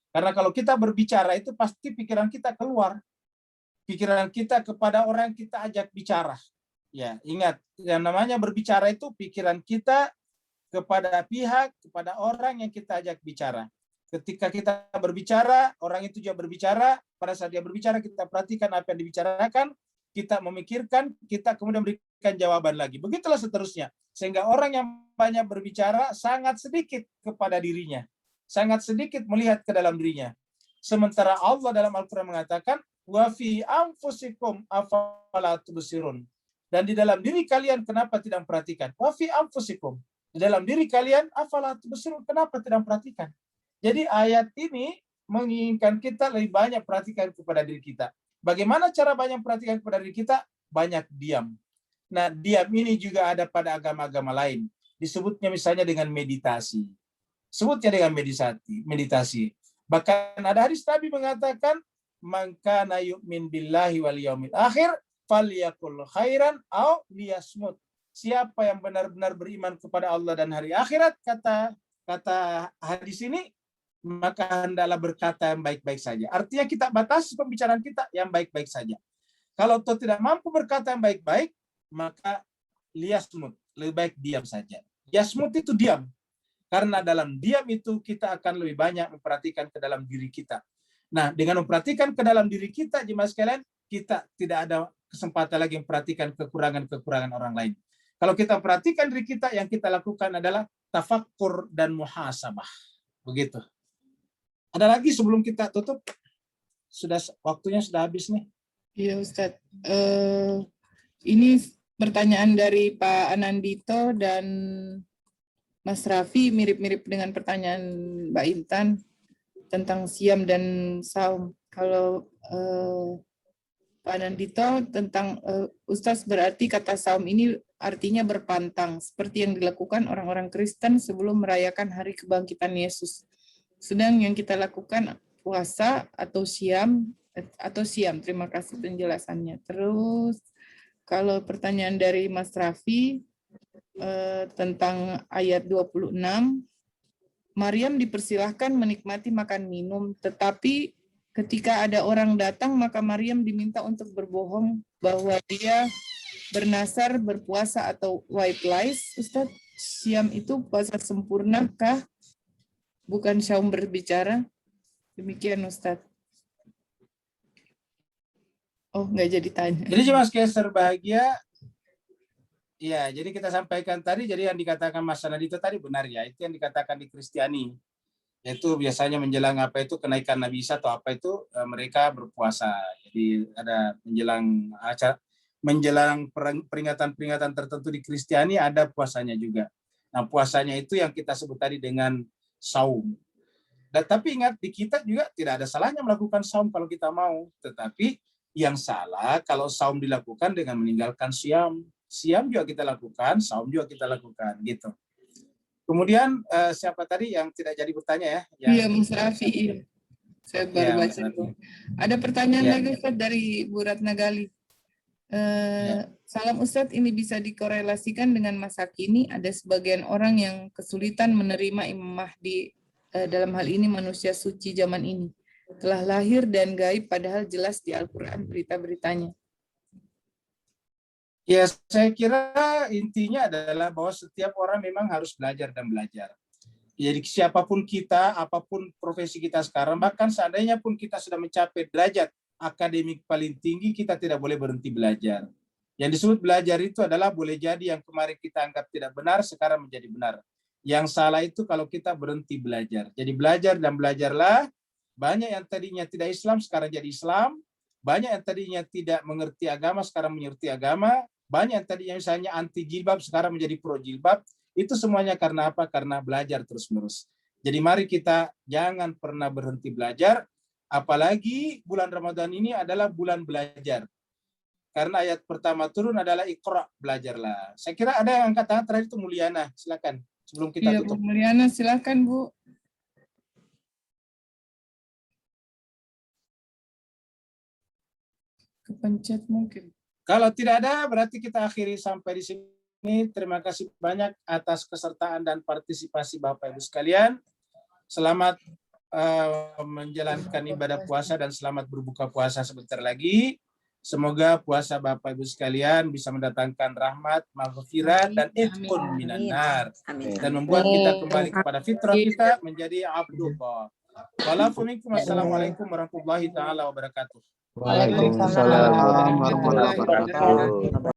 Karena kalau kita berbicara itu pasti pikiran kita keluar. Pikiran kita kepada orang yang kita ajak bicara. Ya, ingat, yang namanya berbicara itu pikiran kita kepada pihak, kepada orang yang kita ajak bicara. Ketika kita berbicara, orang itu juga berbicara. Pada saat dia berbicara, kita perhatikan apa yang dibicarakan, kita memikirkan, kita kemudian berikan jawaban lagi. Begitulah seterusnya. Sehingga orang yang banyak berbicara sangat sedikit kepada dirinya. Sangat sedikit melihat ke dalam dirinya. Sementara Allah dalam Al-Quran mengatakan, wa fi anfusikum afala tubsirun. Dan di dalam diri kalian kenapa tidak memperhatikan? Wa fi anfusikum. Di dalam diri kalian afala tubsirun, kenapa tidak memperhatikan? Jadi ayat ini menginginkan kita lebih banyak perhatikan kepada diri kita. Bagaimana cara banyak perhatikan kepada diri kita? Banyak diam. Nah, diam ini juga ada pada agama-agama lain. Disebutnya misalnya dengan meditasi. Sebutnya dengan meditasi. Bahkan ada hadis Nabi mengatakan, man kana yu'min billahi wal yaumil akhir falyakul khairan aw liyasmut. Siapa yang benar-benar beriman kepada Allah dan hari akhirat, kata hadis ini, maka hendaklah berkata yang baik-baik saja. Artinya kita batasi pembicaraan kita yang baik-baik saja. Kalau toh tidak mampu berkata yang baik-baik, maka liyasmut, lebih baik diam saja. Yasmut itu diam. Karena dalam diam itu kita akan lebih banyak memperhatikan ke dalam diri kita. Nah, dengan memperhatikan ke dalam diri kita, jemaah sekalian, kita tidak ada kesempatan lagi memperhatikan kekurangan-kekurangan orang lain. Kalau kita perhatikan diri kita, yang kita lakukan adalah tafakkur dan muhasabah. Begitu. Ada lagi sebelum kita tutup? Waktunya sudah habis nih. Iya Ustadz. Ini pertanyaan dari Pak Anandito dan Mas Raffi, mirip-mirip dengan pertanyaan Mbak Intan tentang siam dan saum. Kalau Pak Anandito tentang Ustadz, berarti kata saum ini artinya berpantang, seperti yang dilakukan orang-orang Kristen sebelum merayakan hari kebangkitan Yesus. Sedang yang kita lakukan puasa atau siam. Terima kasih penjelasannya. Terus kalau pertanyaan dari Mas Raffi tentang ayat 26, Maryam dipersilahkan menikmati makan minum, tetapi ketika ada orang datang maka Maryam diminta untuk berbohong bahwa dia bernasar, berpuasa atau white lies. Ustadz, siam itu puasa sempurna kah? Bukan saum berbicara? Demikian Ustadz. Oh, nggak jadi tanya. Jadi cuma sekalian bahagia. Ya, jadi kita sampaikan tadi, jadi yang dikatakan Mas Anandito tadi benar ya, itu yang dikatakan di Kristiani. Yaitu biasanya menjelang apa itu kenaikan Nabi Isa atau apa itu mereka berpuasa. Jadi ada menjelang peringatan-peringatan tertentu di Kristiani ada puasanya juga. Nah, puasanya itu yang kita sebut tadi dengan saum. Dan tapi ingat, di kita juga tidak ada salahnya melakukan saum kalau kita mau. Tetapi yang salah kalau saum dilakukan dengan meninggalkan siam. Siam juga kita lakukan, saum juga kita lakukan, gitu. Kemudian siapa tadi yang tidak jadi bertanya ya? Iya, Mas Raffi. Saya baru baca. Ada pertanyaan lagi Ustadz dari Bu Ratna Gali. Salam Ustadz, ini bisa dikorelasikan dengan masa kini. Ada sebagian orang yang kesulitan menerima Imam Mahdi, dalam hal ini manusia suci zaman ini. Telah lahir dan gaib padahal jelas di Al-Quran berita-beritanya. Ya, saya kira intinya adalah bahwa setiap orang memang harus belajar dan belajar. Jadi siapapun kita, apapun profesi kita sekarang, bahkan seandainya pun kita sudah mencapai derajat akademik paling tinggi, kita tidak boleh berhenti belajar. Yang disebut belajar itu adalah boleh jadi yang kemarin kita anggap tidak benar, sekarang menjadi benar. Yang salah itu kalau kita berhenti belajar. Jadi belajar dan belajarlah. Banyak yang tadinya tidak Islam, sekarang jadi Islam. Banyak yang tadinya tidak mengerti agama, sekarang mengerti agama. Banyak tadi yang misalnya anti jilbab sekarang menjadi pro jilbab. Itu semuanya karena apa? Karena belajar terus-menerus. Jadi mari kita jangan pernah berhenti belajar. Apalagi bulan Ramadan ini adalah bulan belajar. Karena ayat pertama turun adalah Iqra, belajarlah. Saya kira ada yang angkat tangan terakhir itu Mulyana. Silakan sebelum kita Iya, Bu tutup. Mulyana, silakan Bu. Kepencet mungkin. Kalau tidak ada, berarti kita akhiri sampai di sini. Terima kasih banyak atas kesertaan dan partisipasi Bapak Ibu sekalian. Selamat menjalankan ibadah puasa dan selamat berbuka puasa sebentar lagi. Semoga puasa Bapak Ibu sekalian bisa mendatangkan rahmat, maghfirah, dan itqun minan nar. Amin. Dan membuat kita kembali kepada fitrah kita menjadi abdullah. Wassalamualaikum warahmatullahi taala wabarakatuh. Waalaikumsalam warahmatullahi wabarakatuh.